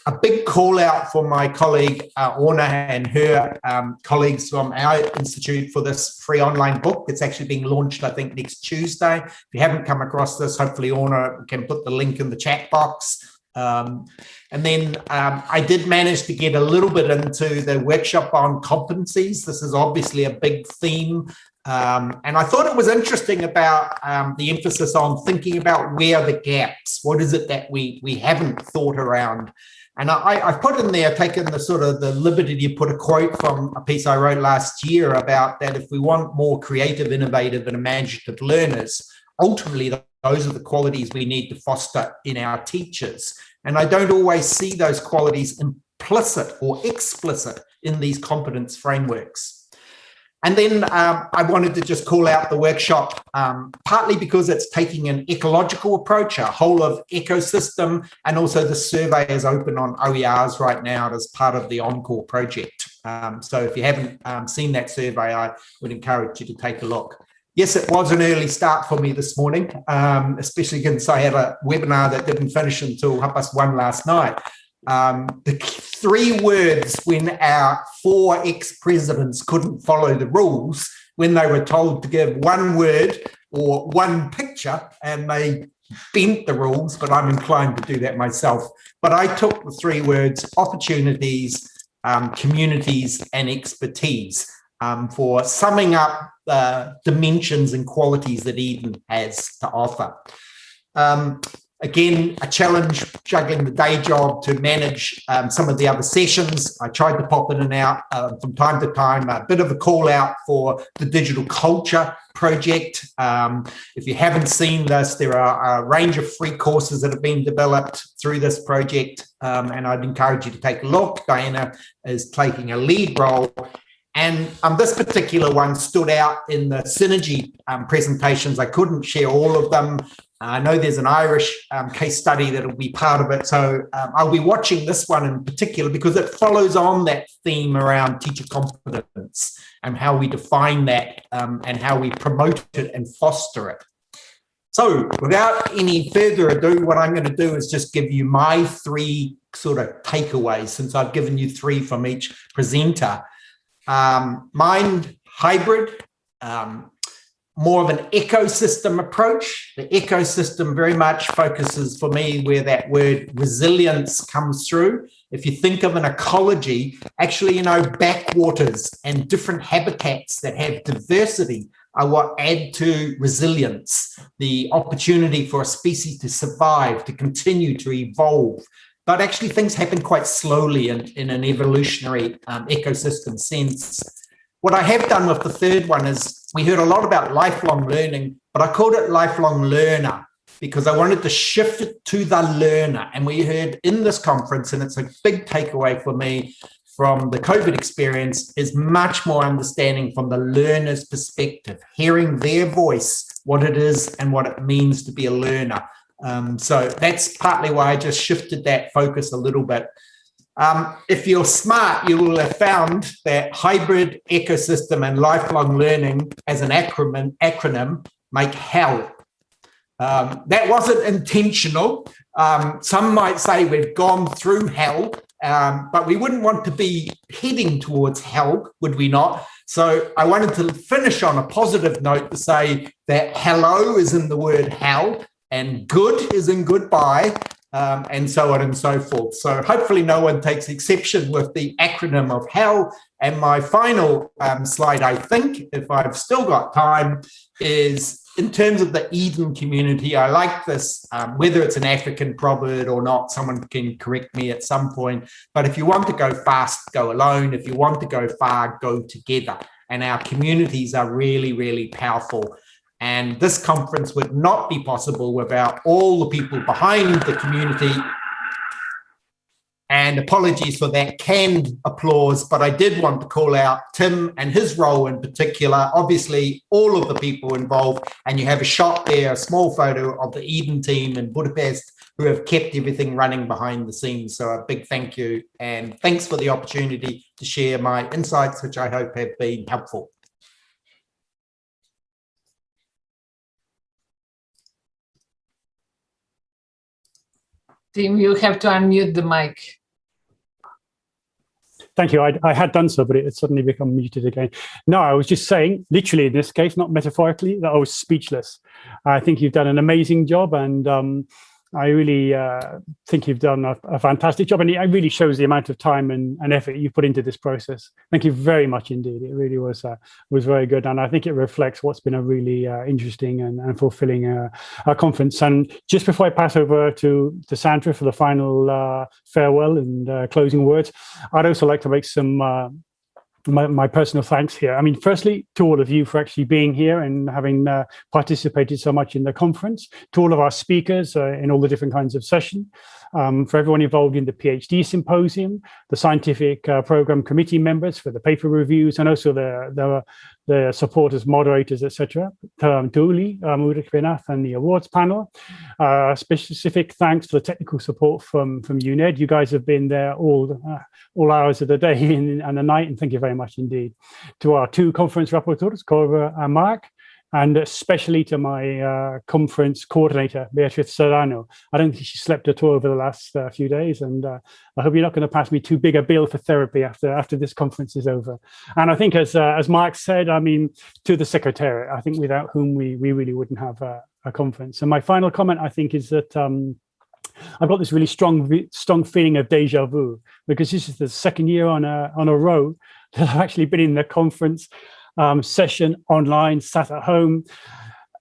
A big call out for my colleague Orna and her colleagues from our institute for this free online book. It's actually being launched, I think, next Tuesday. If you haven't come across this, hopefully Orna can put the link in the chat box. And then I did manage to get a little bit into the workshop on competencies. This is obviously a big theme. And I thought it was interesting about the emphasis on thinking about where are the gaps. What is it that we haven't thought around? And I put in there, taken the sort of the liberty to put a quote from a piece I wrote last year about that if we want more creative, innovative, and imaginative learners, ultimately those are the qualities we need to foster in our teachers. And I don't always see those qualities implicit or explicit in these competence frameworks. And then I wanted to just call out the workshop, partly because it's taking an ecological approach, a whole of ecosystem, and also the survey is open on OERs right now as part of the Encore project. So if you haven't seen that survey, I would encourage you to take a look. Yes, it was an early start for me this morning, especially since I had a webinar that didn't finish until 1:30 last night. The 3 words when our 4 ex-presidents couldn't follow the rules, when they were told to give 1 word or 1 picture, and they bent the rules, but I'm inclined to do that myself. But I took the 3 words: opportunities, communities, and expertise, for summing up the dimensions and qualities that Eden has to offer. Again, a challenge juggling the day job to manage some of the other sessions. I tried to pop in and out from time to time, a bit of a call out for the Digital Culture Project. If you haven't seen this, there are a range of free courses that have been developed through this project, and I'd encourage you to take a look. Diana is taking a lead role. And this particular one stood out in the Synergy presentations. I couldn't share all of them. I know there's an Irish case study that will be part of it. So I'll be watching this one in particular because it follows on that theme around teacher competence and how we define that and how we promote it and foster it. So without any further ado, what I'm going to do is just give you my 3 sort of takeaways, since I've given you 3 from each presenter. Mind hybrid, more of an ecosystem approach. The ecosystem very much focuses for me where that word resilience comes through. If you think of an ecology, actually, backwaters and different habitats that have diversity are what add to resilience, the opportunity for a species to survive, to continue to evolve. But actually things happen quite slowly in an evolutionary ecosystem sense. What I have done with the 3rd one is we heard a lot about lifelong learning, but I called it lifelong learner because I wanted to shift it to the learner. And we heard in this conference, and it's a big takeaway for me from the COVID experience, is much more understanding from the learner's perspective, hearing their voice, what it is and what it means to be a learner. So that's partly why I just shifted that focus a little bit. If you're smart, you will have found that hybrid, ecosystem, and lifelong learning as an acronym make HELL. That wasn't intentional. Some might say we've gone through hell, but we wouldn't want to be heading towards hell, would we not? So I wanted to finish on a positive note to say that hello is in the word hell, and good is in goodbye, and so on and so forth. So hopefully no one takes exception with the acronym of HELL. And my final slide, I think, if I've still got time, is in terms of the Eden community. I like this, whether it's an African proverb or not, someone can correct me at some point. But if you want to go fast, go alone. If you want to go far, go together. And our communities are really, really powerful. And this conference would not be possible without all the people behind the community. And apologies for that canned applause, but I did want to call out Tim and his role in particular, obviously all of the people involved. And you have a shot there, a small photo of the Eden team in Budapest who have kept everything running behind the scenes. So a big thank you. And thanks for the opportunity to share my insights, which I hope have been helpful. Tim, you have to unmute the mic. Thank you. I had done so, but it had suddenly become muted again. No, I was just saying, literally in this case, not metaphorically, that I was speechless. I think you've done an amazing job, and I really think you've done a fantastic job, and it really shows the amount of time and effort you put into this process. Thank you very much indeed. It really was very good, and I think it reflects what's been a really interesting and fulfilling conference. And just before I pass over to Sandra for the final farewell and closing words, I'd also like to make some my personal thanks here. I mean, firstly, to all of you for actually being here and having participated so much in the conference, to all of our speakers in all the different kinds of sessions, for everyone involved in the PhD symposium, the scientific program committee members for the paper reviews, and also the supporters, moderators, etc. Tuli, Ulrich Benath, and the awards panel. Specific thanks to the technical support from UNED. You guys have been there all hours of the day and the night, and thank you very much indeed. To our two conference rapporteurs, Cora and Mark, and especially to my conference coordinator, Beatriz Serrano. I don't think she slept at all over the last few days, and I hope you're not going to pass me too big a bill for therapy after this conference is over. And I think, as Mark said, I mean, to the Secretariat, I think without whom we really wouldn't have a conference. And my final comment, I think, is that I've got this really strong feeling of deja vu, because this is the second year on a row that I've actually been in the conference session online, sat at home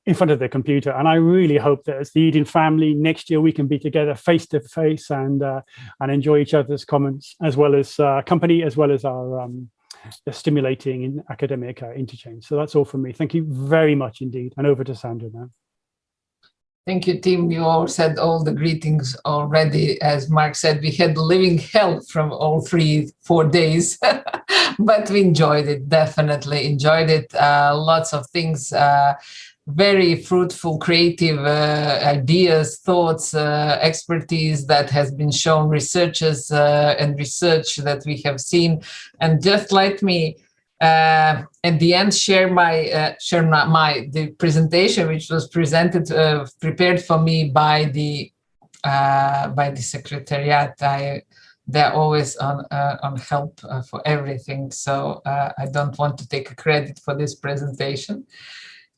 in front of the computer. And I really hope that as the Eden family, next year we can be together face to face and enjoy each other's comments, as well as company, as well as our stimulating academic interchange. So that's all from me. Thank you very much indeed. And over to Sandra now. Thank you, Tim. You all said all the greetings already. As Mark said, we had living hell from all 3-4 days, but we enjoyed it, definitely enjoyed it. Lots of things, very fruitful, creative ideas, thoughts, expertise that has been shown, researchers and research that we have seen. And just let me at the end share the presentation, which was prepared for me by the Secretariat. They're always on help for everything, so I don't want to take credit for this presentation.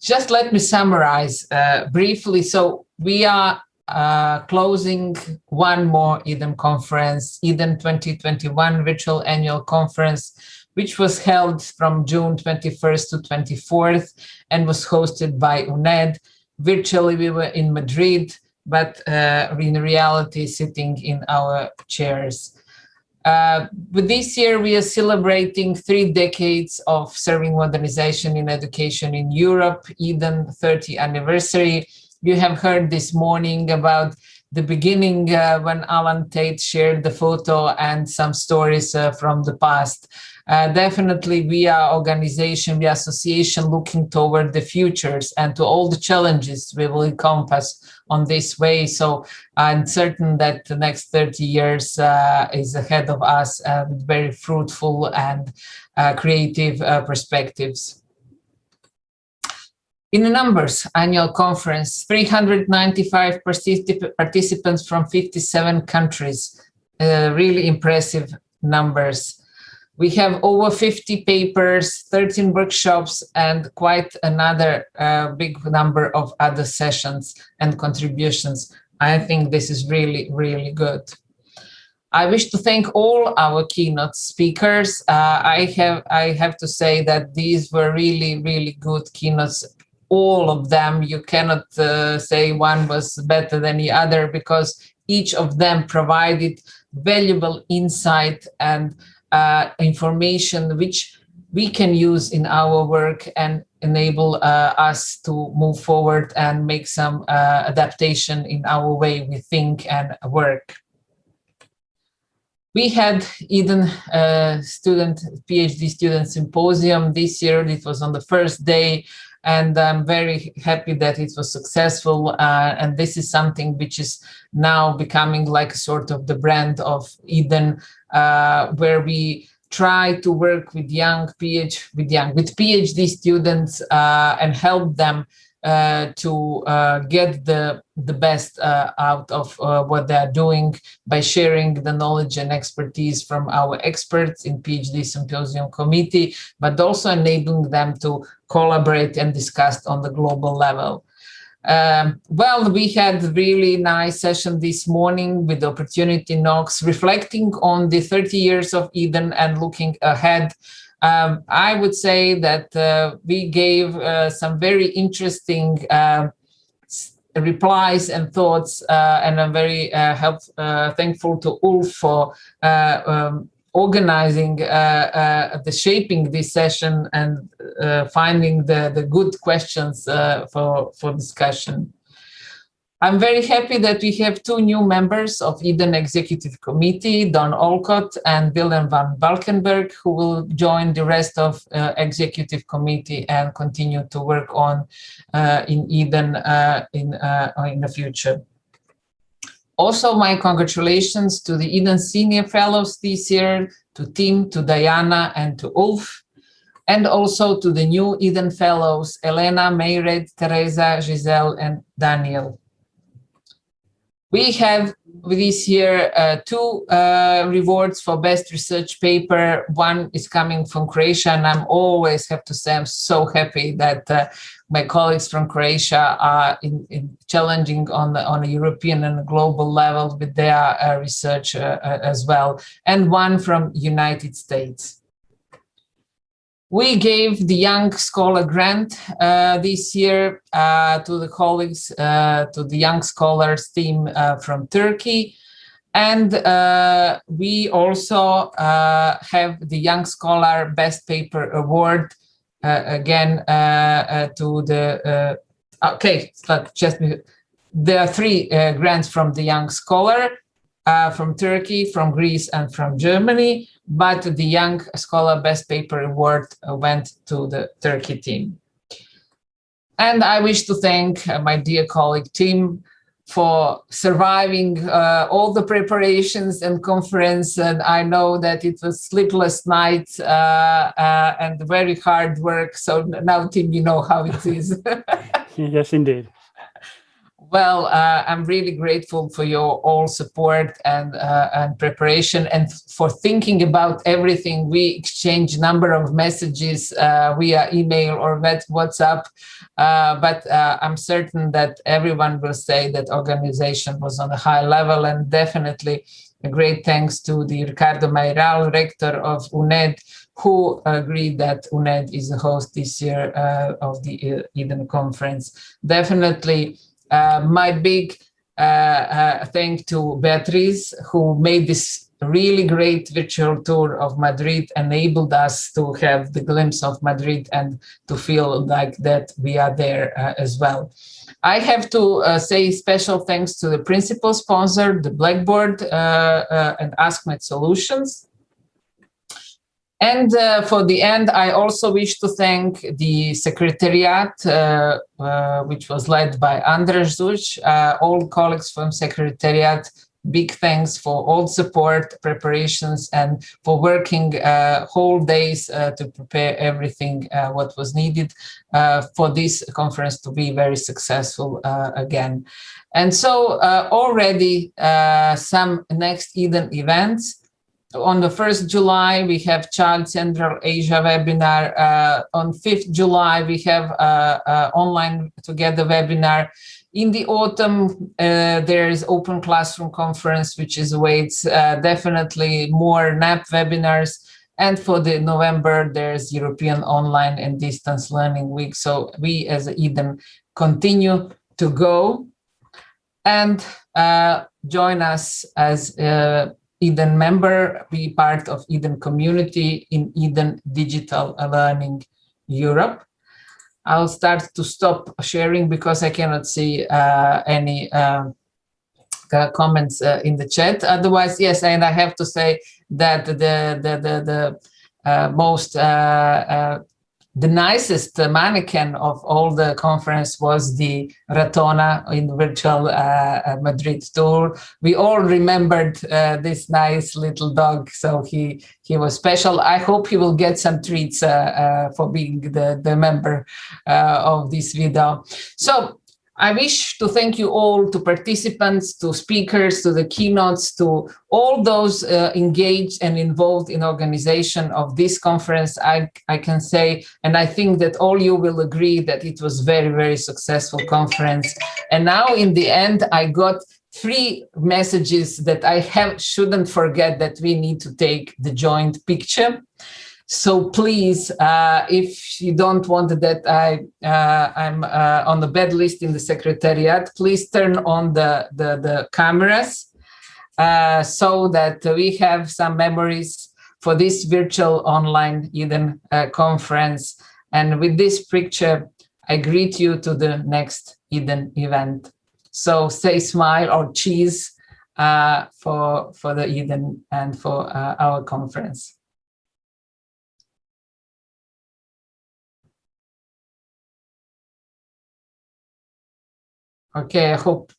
Just let me summarize briefly. So we are closing one more Eden conference, Eden 2021 Virtual Annual Conference, which was held from June 21st to 24th and was hosted by UNED. Virtually, we were in Madrid, but in reality, sitting in our chairs. With this year, we are celebrating 3 decades of serving modernization in education in Europe, Eden 30th anniversary. You have heard this morning about the beginning when Alan Tate shared the photo and some stories from the past. Definitely, we are organization, we are association looking toward the futures and to all the challenges we will encompass on this way. So I'm certain that the next 30 years is ahead of us with very fruitful and creative perspectives. In the numbers, annual conference, 395 participants from 57 countries, really impressive numbers. We have over 50 papers, 13 workshops, and quite another big number of other sessions and contributions. I think this is really, really good. I wish to thank all our keynote speakers. I have to say that these were really, really good keynotes. All of them, you cannot say one was better than the other, because each of them provided valuable insight and information which we can use in our work and enable us to move forward and make some adaptation in our way we think and work. We had Eden PhD student symposium this year. It was on the first day, and I'm very happy that it was successful. And this is something which is now becoming like a sort of the brand of Eden, where we try to work with PhD students and help them to get the best out of what they are doing by sharing the knowledge and expertise from our experts in PhD Symposium Committee, but also enabling them to collaborate and discuss on the global level. Well, we had a really nice session this morning with the Opportunity Knox, reflecting on the 30 years of Eden and looking ahead. I would say that we gave some very interesting replies and thoughts, and I'm very thankful to Ulf for organizing the shaping this session and finding the good questions for discussion. I'm very happy that we have two new members of Eden Executive Committee, Don Olcott and Willem van Valkenburg, who will join the rest of Executive Committee and continue to work on in Eden in the future. Also, my congratulations to the Eden Senior Fellows this year, to Tim, to Diana, and to Ulf, and also to the new Eden Fellows, Elena, Mayred, Teresa, Giselle, and Daniel. We have this year two rewards for best research paper. One is coming from Croatia, and I'm always have to say I'm so happy that my colleagues from Croatia are in challenging on a European and global level with their research as well, and one from United States. We gave the Young Scholar Grant this year to the colleagues, to the Young Scholars team from Turkey. And we also have the Young Scholar Best Paper Award again to the, okay, but just, there are three grants from the Young Scholar, from Turkey, from Greece, and from Germany. But the Young Scholar Best Paper Award went to the Turkey team. And I wish to thank my dear colleague Tim for surviving all the preparations and conference. And I know that it was sleepless nights and very hard work. So now, Tim, you know how it is. Yes, indeed. Well, I'm really grateful for your all support and preparation, and for thinking about everything. We exchange number of messages via email or WhatsApp, but I'm certain that everyone will say that organization was on a high level, and definitely a great thanks to the Ricardo Mairal, rector of UNED, who agreed that UNED is the host this year of the Eden conference. Definitely. My big thank to Beatriz, who made this really great virtual tour of Madrid, enabled us to have the glimpse of Madrid and to feel like that we are there as well. I have to say special thanks to the principal sponsor, the Blackboard and AskMed Solutions. And for the end, I also wish to thank the Secretariat, which was led by Andras Zuc, all colleagues from Secretariat. Big thanks for all support, preparations, and for working whole days to prepare everything what was needed for this conference to be very successful again. And so already some next Eden events. On the 1st July, we have Child Central Asia webinar. On 5th July, we have online together webinar. In the autumn, there is Open Classroom Conference, which is awaits definitely more NAP webinars. And for the November, there's European Online and Distance Learning Week. So we as Eden continue to go and join us as Eden member, be part of Eden community in Eden Digital Learning Europe. I'll start to stop sharing because I cannot see any comments in the chat. Otherwise, yes, and I have to say that the most the nicest mannequin of all the conference was the Ratona in the virtual Madrid tour. We all remembered this nice little dog, so he was special. I hope he will get some treats for being the member of this video. So I wish to thank you all, to participants, to speakers, to the keynotes, to all those engaged and involved in organization of this conference. I can say, and I think that all you will agree that it was very, very successful conference. And now in the end, I got 3 messages that I shouldn't forget, that we need to take the joint picture. So please, if you don't want that I'm on the bad list in the secretariat, please turn on the cameras so that we have some memories for this virtual online Eden conference. And with this picture, I greet you to the next Eden event. So say smile or cheese for the Eden and for our conference. Okay,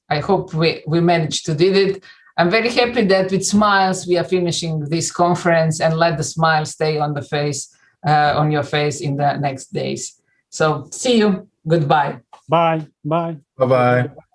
I hope we managed to do it. I'm very happy that with smiles we are finishing this conference, and let the smile stay on the face, on your face in the next days. So see you. Goodbye. Bye. Bye. Bye-bye.